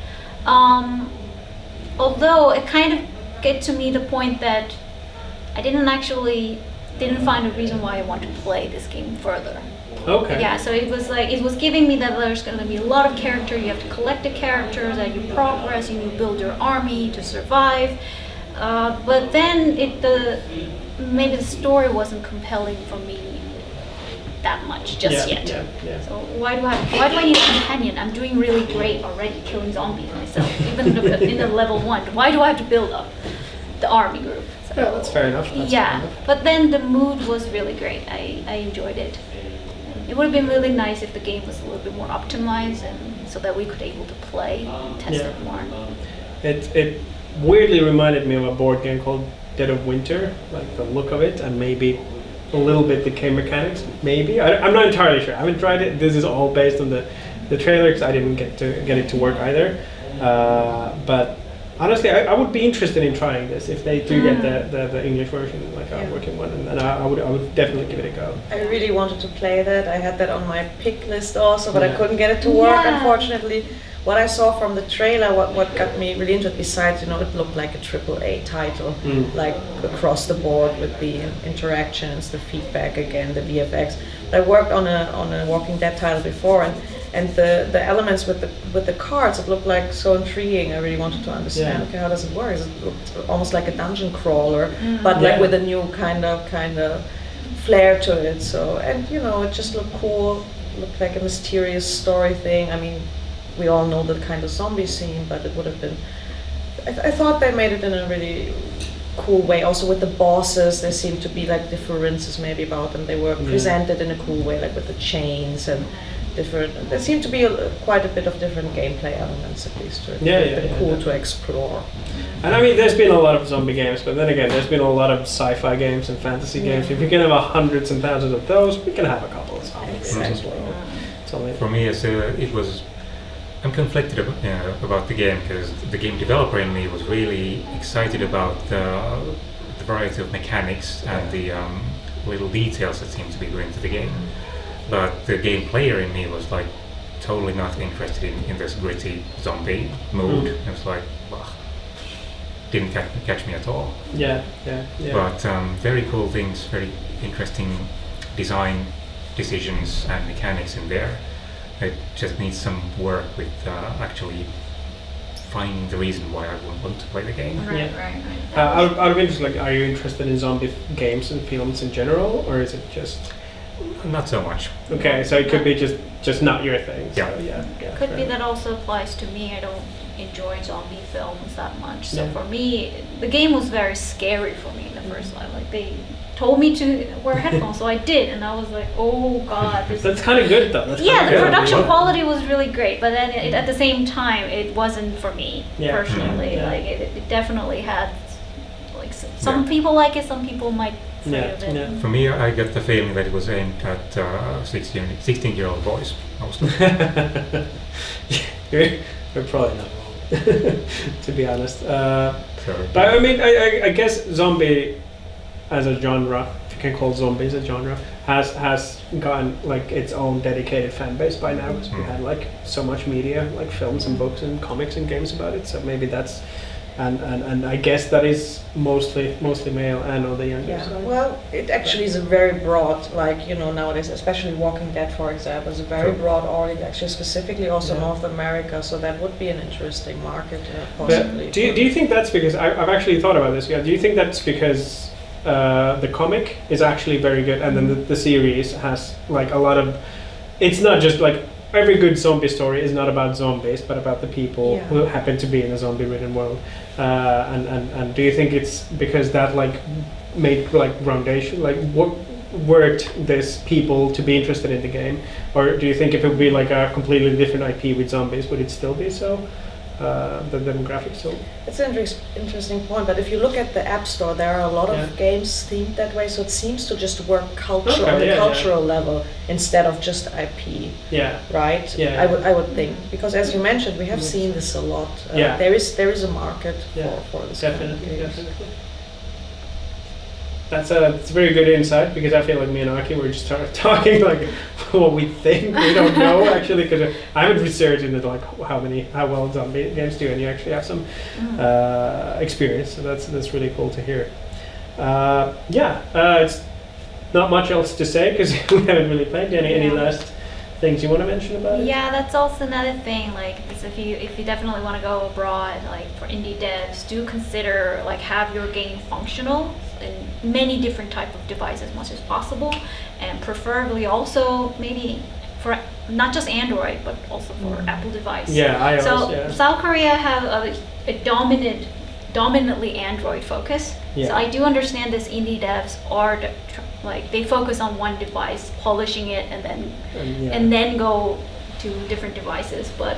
Although it kind of get to me the point that I didn't actually didn't find a reason why I want to play this game further. Okay. Yeah, so it was giving me that there's going to be a lot of character. You have to collect the characters, and you progress, you build your army to survive. But then maybe the story wasn't compelling for me that much just yet. Yeah. So why do I need a companion? I'm doing really great already, killing zombies myself, even in the level 1. Why do I have to build up the army group? So, Yeah, that's fair enough. But then the mood was really great. I enjoyed it. It would have been really nice if the game was a little bit more optimized, and so that we could able to play and test it more. It weirdly reminded me of a board game called Dead of Winter, like the look of it, and maybe a little bit the game mechanics. Maybe I'm not entirely sure. I haven't tried it. This is all based on the trailer because I didn't get it to work either. But honestly, I would be interested in trying this if they do get the English version, like a working one, and I would definitely give it a go. I really wanted to play that. I had that on my pick list also, but I couldn't get it to work, unfortunately. What I saw from the trailer, what got me really interested, besides, it looked like a AAA title, like across the board with the interactions, the feedback again, the VFX. I worked on a Walking Dead title before, and the elements with the cards, it looked like so intriguing. I really wanted to understand, okay, how does it work? It looked almost like a dungeon crawler, but like with a new kind of flair to it. So, and it just looked cool. Looked like a mysterious story thing. I mean, we all know the kind of zombie scene, but it would have been. I thought they made it in a really cool way. Also with the bosses, there seemed to be like differences maybe about them. They were presented in a cool way, like with the chains and different. There seemed to be quite a bit of different gameplay elements, at least. It would have been cool to explore. And I mean, there's been a lot of zombie games, but then again, there's been a lot of sci-fi games and fantasy games. If you can have hundreds and thousands of those, we can have a couple of zombie games as well. For me, I'm conflicted about the game because the game developer in me was really excited about the variety of mechanics and the little details that seem to be going to the game. But the game player in me was like totally not interested in this gritty zombie mood. It was like, didn't catch me at all. Yeah. But very cool things, very interesting design decisions and mechanics in there. It just needs some work with actually finding the reason why I want to play the game. Right. Out of interest, like, are you interested in zombie games and films in general, or is it just? Not so much. Okay, so it could be just not your thing. Yeah. So, Could be that also applies to me. I don't enjoy zombie films that much. So for me, the game was very scary for me the first time. Like they told me to wear headphones, so I did, and I was like, oh god. That's kind of good though. The production quality was really great, but then at the same time, it wasn't for me personally. Like it definitely had like some people like it, some people might. For me, I get the feeling that it was aimed at 16-year-old boys mostly. You're probably not wrong, to be honest. But I mean, I guess zombie as a genre, if you can call zombies a genre, has gotten like its own dedicated fan base by now, because we had like so much media, like films and books and comics and games about it. So maybe that's. And I guess that is mostly male and or the younger side. Well, it actually is a very broad, like nowadays, especially Walking Dead, for example, is a very broad audience. Actually, specifically also North America, so that would be an interesting market, possibly. But do you think that's because I've actually thought about this? Yeah. Do you think that's because the comic is actually very good, and then the series has like a lot of? It's not just like. Every good zombie story is not about zombies, but about the people who happen to be in a zombie-ridden world. And do you think it's because that like made like foundation, like what worked this people to be interested in the game, or do you think if it would be like a completely different IP with zombies, would it still be so? The demographics still. It's an interesting point, but if you look at the App Store, there are a lot of games themed that way, so it seems to just work on the cultural level instead of just IP. Yeah. Right? Yeah. I would think, because as you mentioned, we have seen this a lot. There is a market for this. Definitely. That's a very good insight, because I feel like me and Aki were just talking like what we think. We don't know actually, because I haven't researched into like how well zombie games do, and you actually have some experience. So that's really cool to hear. It's not much else to say because we haven't really played. Any last things you want to mention about it? Yeah, that's also another thing. Like, if you definitely want to go abroad, like for indie devs, do consider like have your game functional in many different type of devices as much as possible, and preferably also maybe for not just Android but also for Apple device. Yeah, iOS. So South Korea have a dominantly Android focus. Yeah. So I do understand this indie devs are like they focus on one device, polishing it, and then go to different devices. But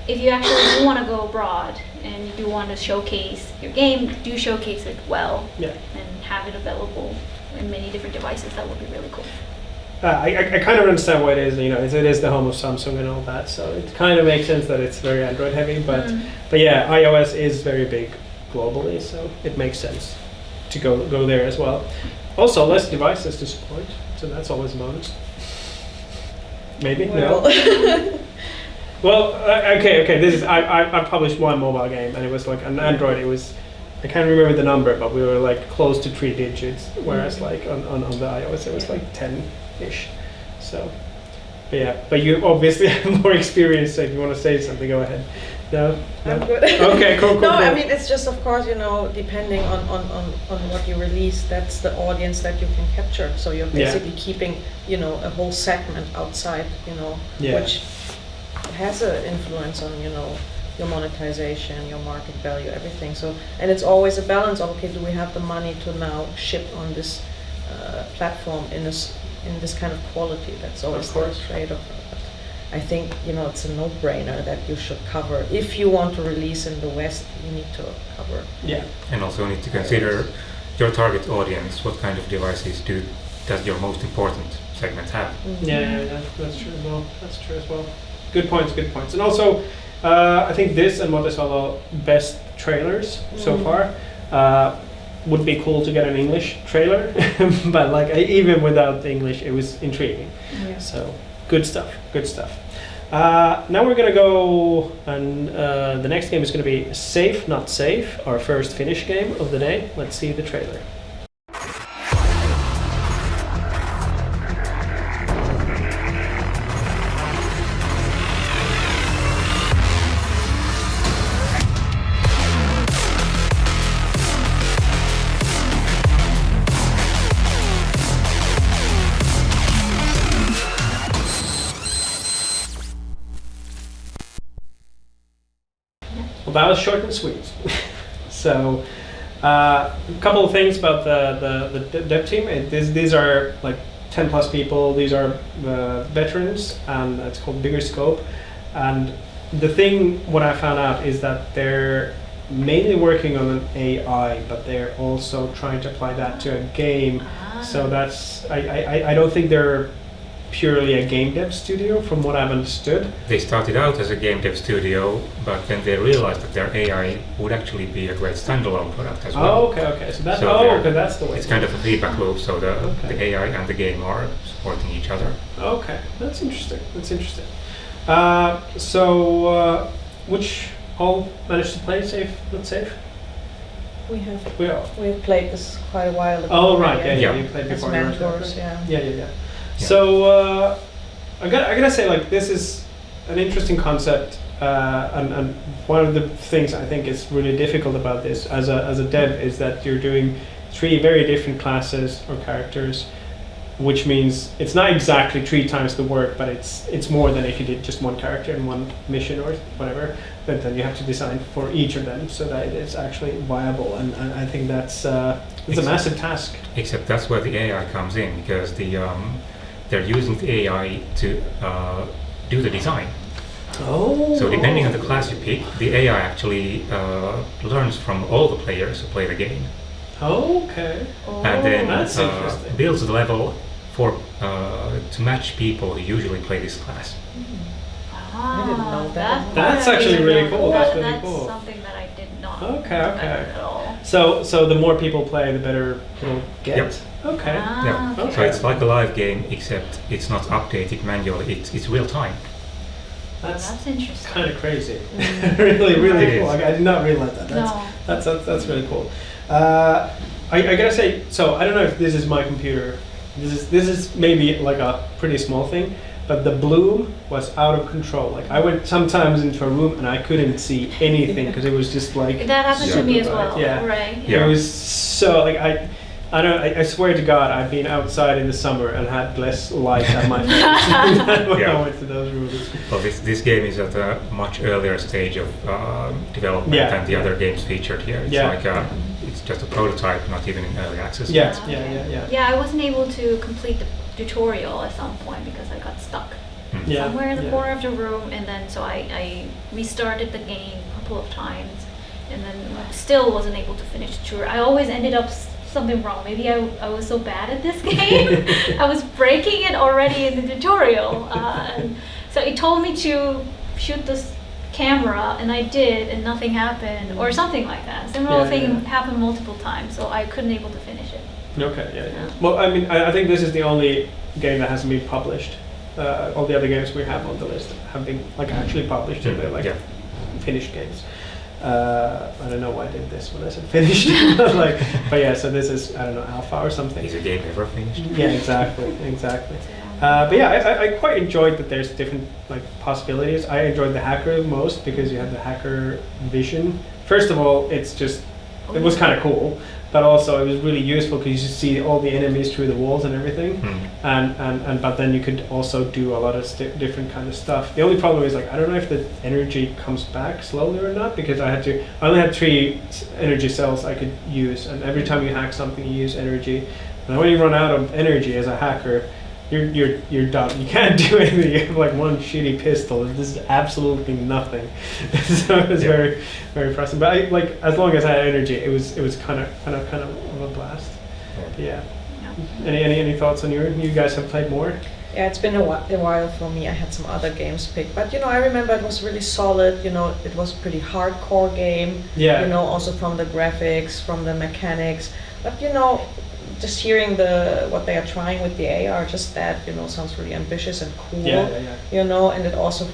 if you actually do want to go abroad and you do want to showcase your game, do showcase it well and have it available in many different devices. That would be really cool. I kind of understand why it is. You know, it is the home of Samsung and all that, so it kind of makes sense that it's very Android heavy. But yeah, iOS is very big globally, so it makes sense to go there as well. Also, less devices to support, so that's always a bonus. Maybe no. Well, okay. This is I published one mobile game, and it was like on Android. It was I can't remember the number, but we were like close to 3 digits, whereas like on the iOS it was like 10-ish. So, but you obviously have more experience. So if you want to say something, go ahead. No? I'm good. Okay, cool. No, I mean, it's just, of course, you know, depending on what you release, that's the audience that you can capture. So you're basically keeping, you know, a whole segment outside, you know, which has an influence on, you know, your monetization, your market value, everything. So, and it's always a balance of, okay, do we have the money to now ship on this platform in this kind of quality? That's always the trade-off. I think, you know, it's a no-brainer that you should cover. If you want to release in the West, you need to cover. Yeah. And also need to consider your target audience. What kind of devices does your most important segment have? Yeah, that's true as well. That's true as well. Good points. And also, I think this and Motesolo best trailers so far. Would be cool to get an English trailer, but like even without the English, it was intriguing. Yeah. So. Good stuff. Now we're gonna go, and the next game is gonna be Safe Not Safe, our first Finnish game of the day. Let's see the trailer. Well, that was short and sweet. So, a couple of things about the dev team. These are like 10 plus people. These are veterans, and it's called Bigger Scope. And the thing, what I found out is that they're mainly working on an AI, but they're also trying to apply that to a game. So that's I don't think they're purely a game dev studio, from what I've understood. They started out as a game dev studio, but then they realized that their AI would actually be a great standalone product as well. Oh, okay. So that's the way. It's kind of a feedback loop, so the AI and the game are supporting each other. Okay, that's interesting. Which all managed to play Safe Not Safe? We have played this quite a while ago. Oh right, yeah. You played before. As mentors, Yeah. So I gotta say, like, this is an interesting concept, and one of the things I think is really difficult about this as a dev is that you're doing 3 very different classes or characters, which means it's not exactly 3 times the work, but it's more than if you did just one character in one mission or whatever. But then you have to design for each of them so that it's actually viable, and I think that's it's a massive task. Except that's where the AI comes in, because they're using the AI to do the design. Oh. So depending on the class you pick, the AI actually learns from all the players who play the game. Okay. And then builds the level for to match people who usually play this class. I didn't know that. That's actually really cool. That's really cool. That's something that I did not Okay. at all. So the more people play, the better you'll get. Yep. Okay. Okay. So it's like a live game, except it's not updated manually. It's real time. That's interesting. Kind of crazy. really cool. Like, I did not realize that. That's really cool. I gotta say, so I don't know if this is my computer this is maybe like a pretty small thing, but the bloom was out of control. Like I went sometimes into a room and I couldn't see anything because it was just like That happened to me as well. Yeah, Right. It was so like I swear to God, I've been outside in the summer and had less light at my face when I went to those rooms. Well, this game is at a much earlier stage of development than the other games featured here. It's like it's just a prototype, not even in early access. Yeah, I wasn't able to complete the tutorial at some point because I got stuck somewhere in the corner of the room, and then so I restarted the game a couple of times, and then still wasn't able to finish the tour. I always ended up something wrong. Maybe I was so bad at this game. I was breaking it already in the tutorial. And so it told me to shoot this camera, and I did, and nothing happened, or something like that. Similar thing happened multiple times, so I couldn't able to finish it. Okay, Well, I mean, I think this is the only game that hasn't been published. All the other games we have on the list have been like actually published, and they're like finished games. I don't know why I did this when I said finished, but yeah. So this is, I don't know, alpha or something. Is a game ever finished? Yeah, exactly. But yeah, I quite enjoyed that there's different like possibilities. I enjoyed the hacker most because you have the hacker vision. First of all, it was kind of cool, but also it was really useful because you see all the enemies through the walls and everything, but then you could also do a lot of different kind of stuff. The only problem is like I don't know if the energy comes back slowly or not because I only had 3 energy cells I could use, and every time you hack something you use energy, and when you run out of energy as a hacker, you're done. You can't do anything. You have like one shitty pistol. This is absolutely nothing. So it was very, very frustrating. But as long as I had energy, it was kind of a blast. Yeah. Any thoughts on you guys have played more? Yeah, it's been a while for me. I had some other games picked, but I remember it was really solid. It was a pretty hardcore game. Yeah. Also from the graphics, from the mechanics, but just hearing what they are trying with the AR, just that sounds really ambitious and cool. And it also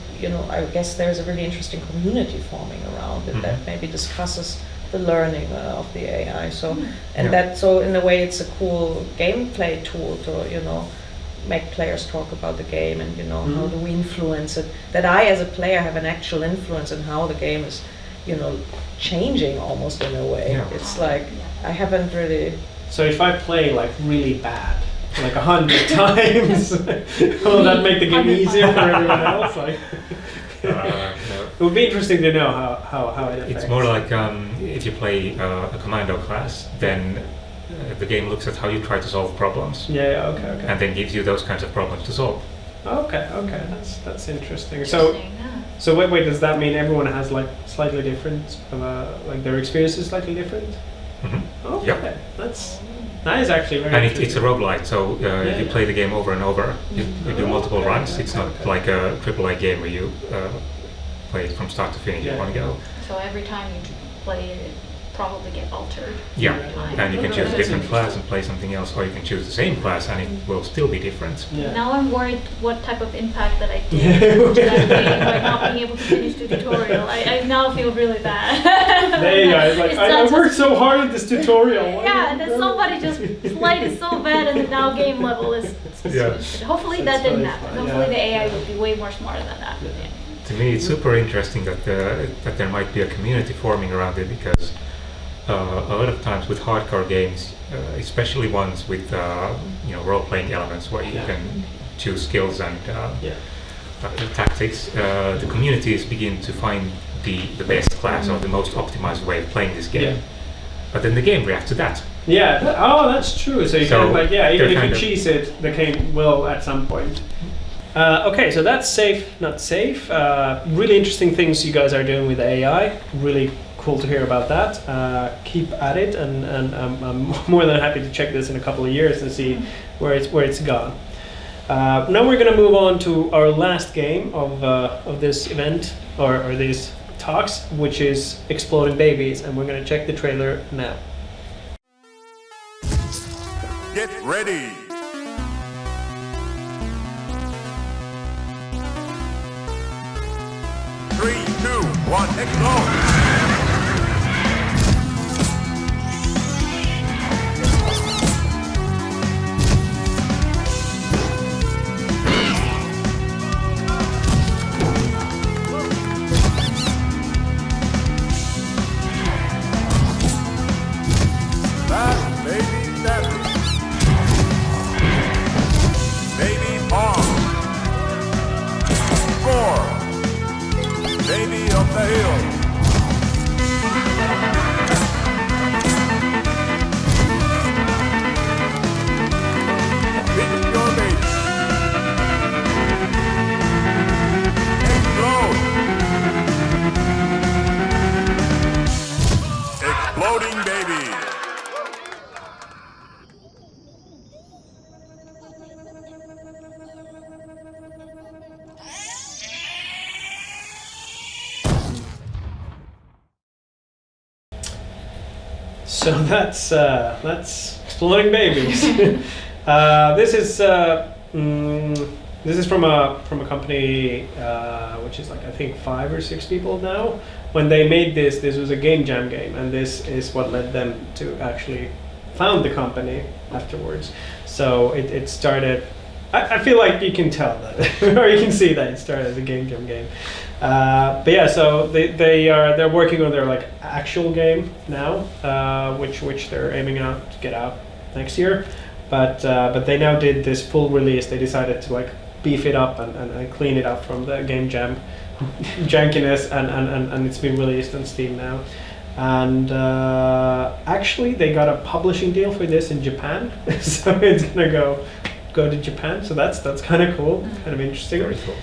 I guess there's a really interesting community forming around it that maybe discusses the learning of the AI. So so in a way it's a cool gameplay tool to make players talk about the game and how do we influence it. That I as a player have an actual influence in how the game is changing almost in a way. It's like I haven't really. So if I play like really bad, like 100 times, will that make the game easier for everyone else? No. It would be interesting to know how it affects. It's more like if you play a commando class, then the game looks at how you try to solve problems. Okay. And then gives you those kinds of problems to solve. Okay, that's interesting. So wait, does that mean everyone has like slightly different, like their experience is slightly different? Okay, that is actually very. And it's a roguelite, so you play the game over and over. You do multiple runs. It's not like a AAA game where you play it from start to finish in one go. So every time you play it probably get altered. Yeah, and you can choose a different class and play something else, or you can choose the same class and it will still be different. Now I'm worried what type of impact that I did to that game by not being able to finish the tutorial. I now feel really bad. There you go. It's like, I worked so hard at this tutorial. And then somebody just played it so bad and the now game level is hopefully that didn't happen. Hopefully the AI will be way more smarter than that. To me it's super interesting that there might be a community forming around it, because a lot of times with hardcore games, especially ones with role-playing elements where you can choose skills and tactics, the communities begin to find the best class or the most optimized way of playing this game. But then the game reacts to that. That's true. So you can even if you cheese it, the game will at some point. Okay, so that's safe, not safe. Really interesting things you guys are doing with AI. Really cool to hear about that. Keep at it, and I'm more than happy to check this in a couple of years and see where it's gone. Now we're going to move on to our last game of this event or these talks, which is Exploding Babies, and we're going to check the trailer now. Get ready. 3, 2, 1, explode! So that's exploding babies. This is from a company which is like I think 5 or 6 people now. When they made this was a game jam game, and this is what led them to actually found the company afterwards. So it started. I feel like you can tell that, or you can see that it started as a game jam game. But yeah, so they're working on their like actual game now, which they're aiming out to get out next year. But they now did this full release. They decided to like beef it up and clean it up from the game jam jankiness, and it's been released on Steam now. And actually, they got a publishing deal for this in Japan, so it's gonna go to Japan. So that's kind of cool, kind of interesting. Very cool.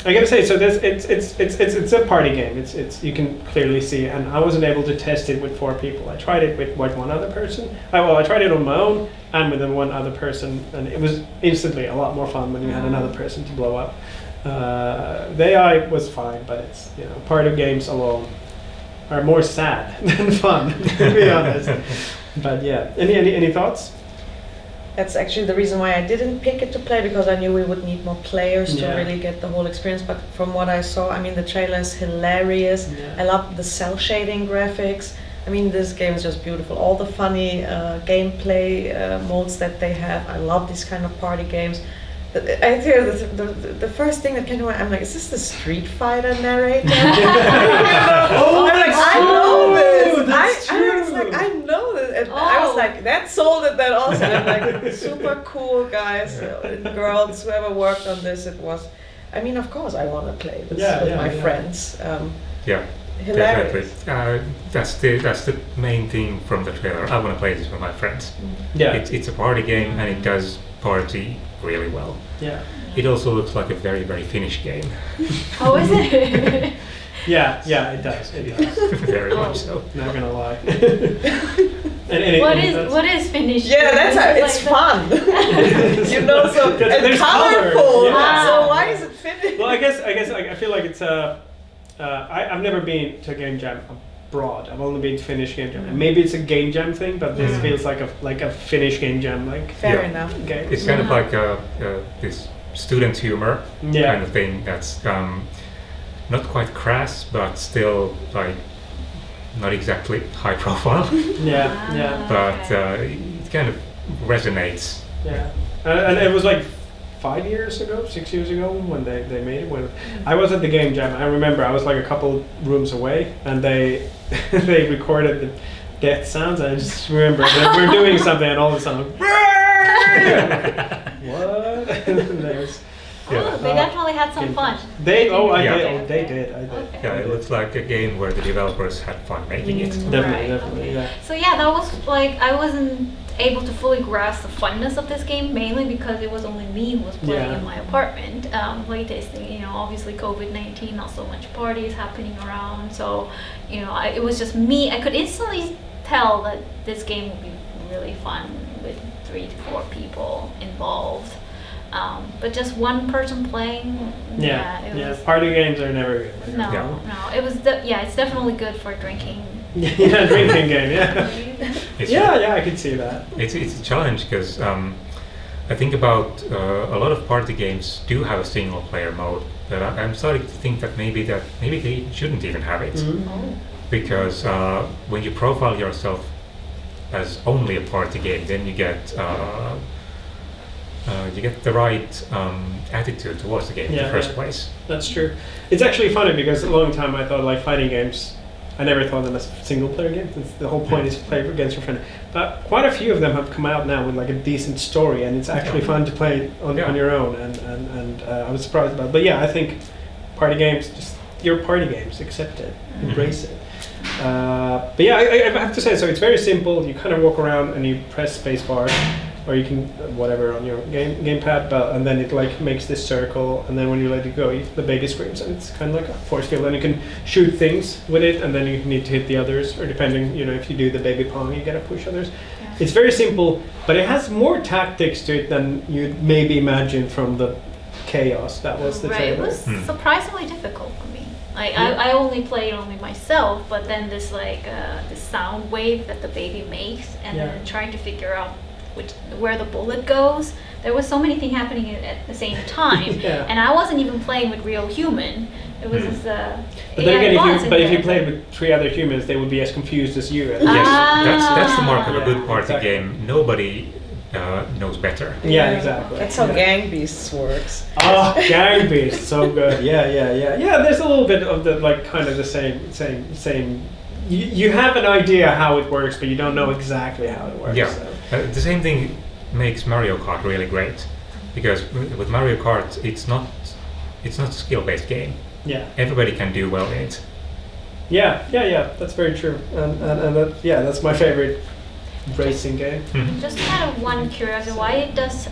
I gotta say, so this it's a party game. It's you can clearly see, and I wasn't able to test it with 4 people. I tried it with one other person. I tried it on my own and with one other person, and it was instantly a lot more fun when you had another person to blow up. The AI was fine, but it's party games alone are more sad than fun, to be honest. But yeah, any thoughts? That's actually the reason why I didn't pick it to play, because I knew we would need more players to really get the whole experience. But from what I saw, I mean, the trailer is hilarious. Yeah. I love the cell shading graphics. I mean, this game is just beautiful. All the funny gameplay modes that they have. I love these kind of party games. I hear the first thing that came to mind, I'm like, is this the Street Fighter narrator? Oh, I'm like, I know this. That's I was like, I know this. And I was like, that sold it then also. I'm like, super cool guys and girls, whoever worked on this. It was, I mean, of course I want to play this with my friends. Definitely. Hilarious. That's the main thing from the trailer. I want to play this with my friends. Yeah. It's a party game, and it does party really well. Yeah. It also looks like a very, very Finnish game. Oh, is it? Yeah, it does. Very much so. Not gonna lie. What is Finnish? Yeah, that's how it's fun. So and there's colorful. Yeah. So why is it Finnish? Well, I guess I feel like it's I've never been to a game jam abroad. I've only been to Finnish game jam. And maybe it's a game jam thing, but this feels like a Finnish game jam. Fair enough. Game. It's kind of like this student humor kind of thing that's not quite crass, but still like not exactly high profile. But it kind of resonates. Yeah, and it was like 5 years ago, 6 years ago when they made it. When I was at the game jam, I remember I was like a couple rooms away, and they recorded the death sounds. And I just remember that we were doing something, and all of a sudden, what? They definitely had some fun. They did. Okay. Yeah, it looks like a game where the developers had fun making it. Definitely, yeah. So yeah, that was like, I wasn't able to fully grasp the funness of this game, mainly because it was only me who was playing in my apartment, playtesting. Obviously COVID-19, not so much parties happening around. So, it was just me. I could instantly tell that this game would be really fun with 3 to 4 people involved. But just one person playing, party games are never good. Right? No. It was it's definitely good for drinking. Drinking game. I can see that. It's a challenge because I think about a lot of party games do have a single player mode, but I'm starting to think that maybe they shouldn't even have it, because when you profile yourself as only a party game, then you get the right attitude towards the game in the first place. That's true. It's actually funny because a long time I thought like fighting games, I never thought them as single player games. The whole point is to play against your friend. But quite a few of them have come out now with like a decent story, and it's actually fun to play on your own. And I was surprised about it. But yeah, I think party games, just your party games, accept it, embrace it. But yeah, I have to say, so it's very simple. You kind of walk around and you press spacebar, or you can whatever on your gamepad, and then it like makes this circle, and then when you let it go, the baby screams, and it's kind of like a force field, and you can shoot things with it, and then you need to hit the others, or depending, if you do the baby pong, you gotta push others. Yeah. It's very simple, but it has more tactics to it than you'd maybe imagine from the chaos that was the trailer. It was surprisingly difficult for me. Like I only played only myself, but then this like the sound wave that the baby makes, and then trying to figure out where the bullet goes. There was so many things happening at the same time, and I wasn't even playing with real human. It was just But then again, if you played with 3 other humans, they would be as confused as you. Yes, that's the mark of a good party game. Nobody knows better. Yeah, exactly. That's how Gang Beasts works. Oh, Gang Beasts, so good. Yeah. There's a little bit of the like kind of the same. You have an idea how it works, but you don't know exactly how it works. Yeah, so. the same thing makes Mario Kart really great, because with Mario Kart, it's not a skill-based game. Yeah. Everybody can do well in it. Yeah. That's very true, and that's my favorite racing game. Just kind of one curiosity, why does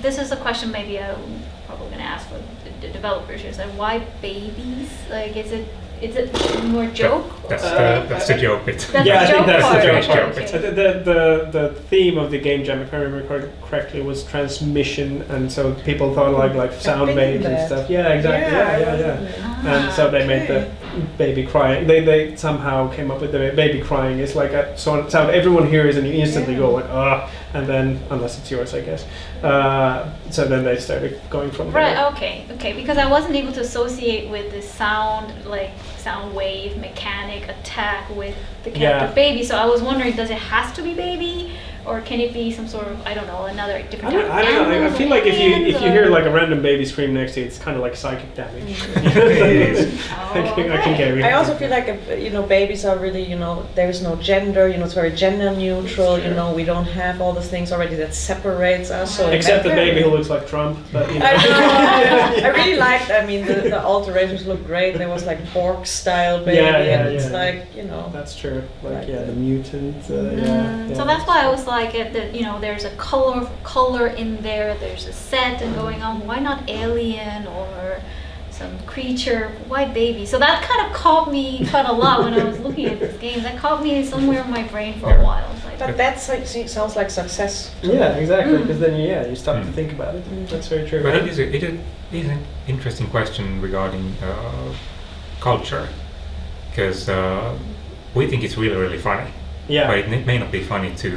this is a question maybe I'm probably gonna ask for the developers, is that why babies? Like, is it more joke? That's the joke bit. I think that's the Finnish joke bit. The theme of the game jam, if I remember correctly, was transmission, and so people thought like sound waves and stuff. Yeah, exactly. Yeah. And so they made the baby crying. They somehow came up with the baby crying. It's like a sound everyone hears, and you instantly go like and then unless it's yours, I guess. So then they started going from there. Right. Okay. Because I wasn't able to associate with the sound wave mechanic attack with the character baby. So I was wondering, does it has to be baby, or can it be some sort of another different? I don't know. I feel like if you hear like a random baby scream next to you, it's kind of like psychic damage. I can get it. I also feel like babies are really there is no gender. It's very gender neutral. We don't have all the things already that separates us. So except the baby who looks like Trump. But I know. I really liked. The alterations look great. There was like Borg style baby, and it's like That's true. Like the mutant. So that's why I was like, there's a color in there. There's a set and going on. Why not alien or some creature? Why baby? So that kind of caught me quite a lot when I was looking at this game. That caught me somewhere in my brain for a while. But that sounds like success. Yeah, exactly. Because then you stop to think about it. That's very true. But it is an interesting question regarding culture, because we think it's really, really funny. Yeah. But it may not be funny to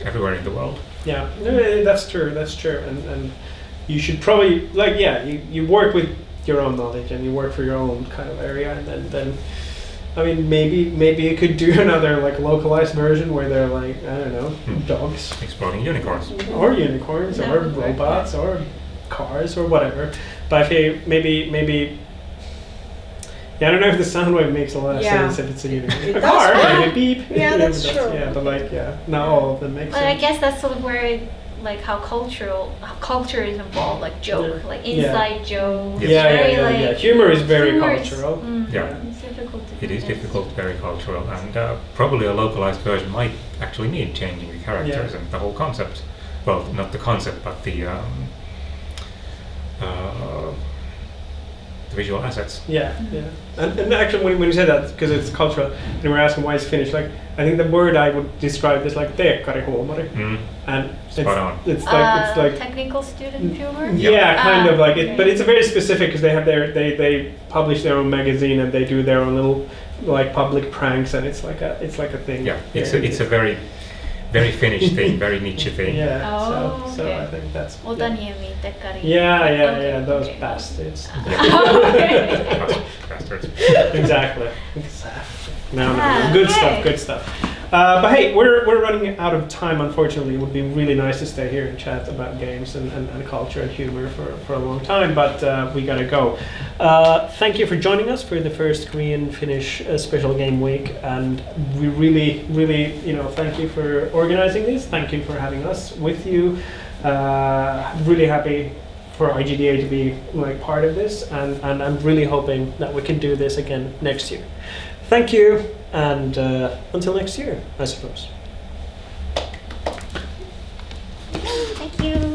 everywhere in the world. Yeah, no, that's true. And you should probably you work with your own knowledge and you work for your own kind of area, and then maybe you could do another like localized version where they're like, I don't know, dogs exploding unicorns or robots or cars or whatever. But if maybe I don't know if the sound wave makes a lot of sense if it's a car, maybe beep. Yeah, that's true. Yeah, but not all of them make sense. But I guess that's sort of where how culture is involved, like joke, like inside joke. Yeah. Humor is very cultural. It's difficult to It is difficult, very cultural, and probably a localized version might actually need changing the characters and the whole concept. Well, not the concept, but the visual assets. And actually when you say that, because it's cultural, and we're asking why it's Finnish, like I think the word I would describe is like teekkarihuumori, and it's like technical student humor. Yeah, kind of like it, but it's a very specific, because they publish their own magazine and they do their own little like public pranks, and it's like a thing. Yeah, it's a very Finnish thing, very niche thing. So I think that's. Yeah, those bastards. Bastards. Exactly. No, good stuff. But hey, we're running out of time, unfortunately. It would be really nice to stay here and chat about games and culture and humor for a long time, but we gotta go. Thank you for joining us for the first Korean-Finnish special game week, and we really, really, thank you for organizing this. Thank you for having us with you. Really happy for IGDA to be like part of this, and I'm really hoping that we can do this again next year. Thank you, and until next year, I suppose. Thank you.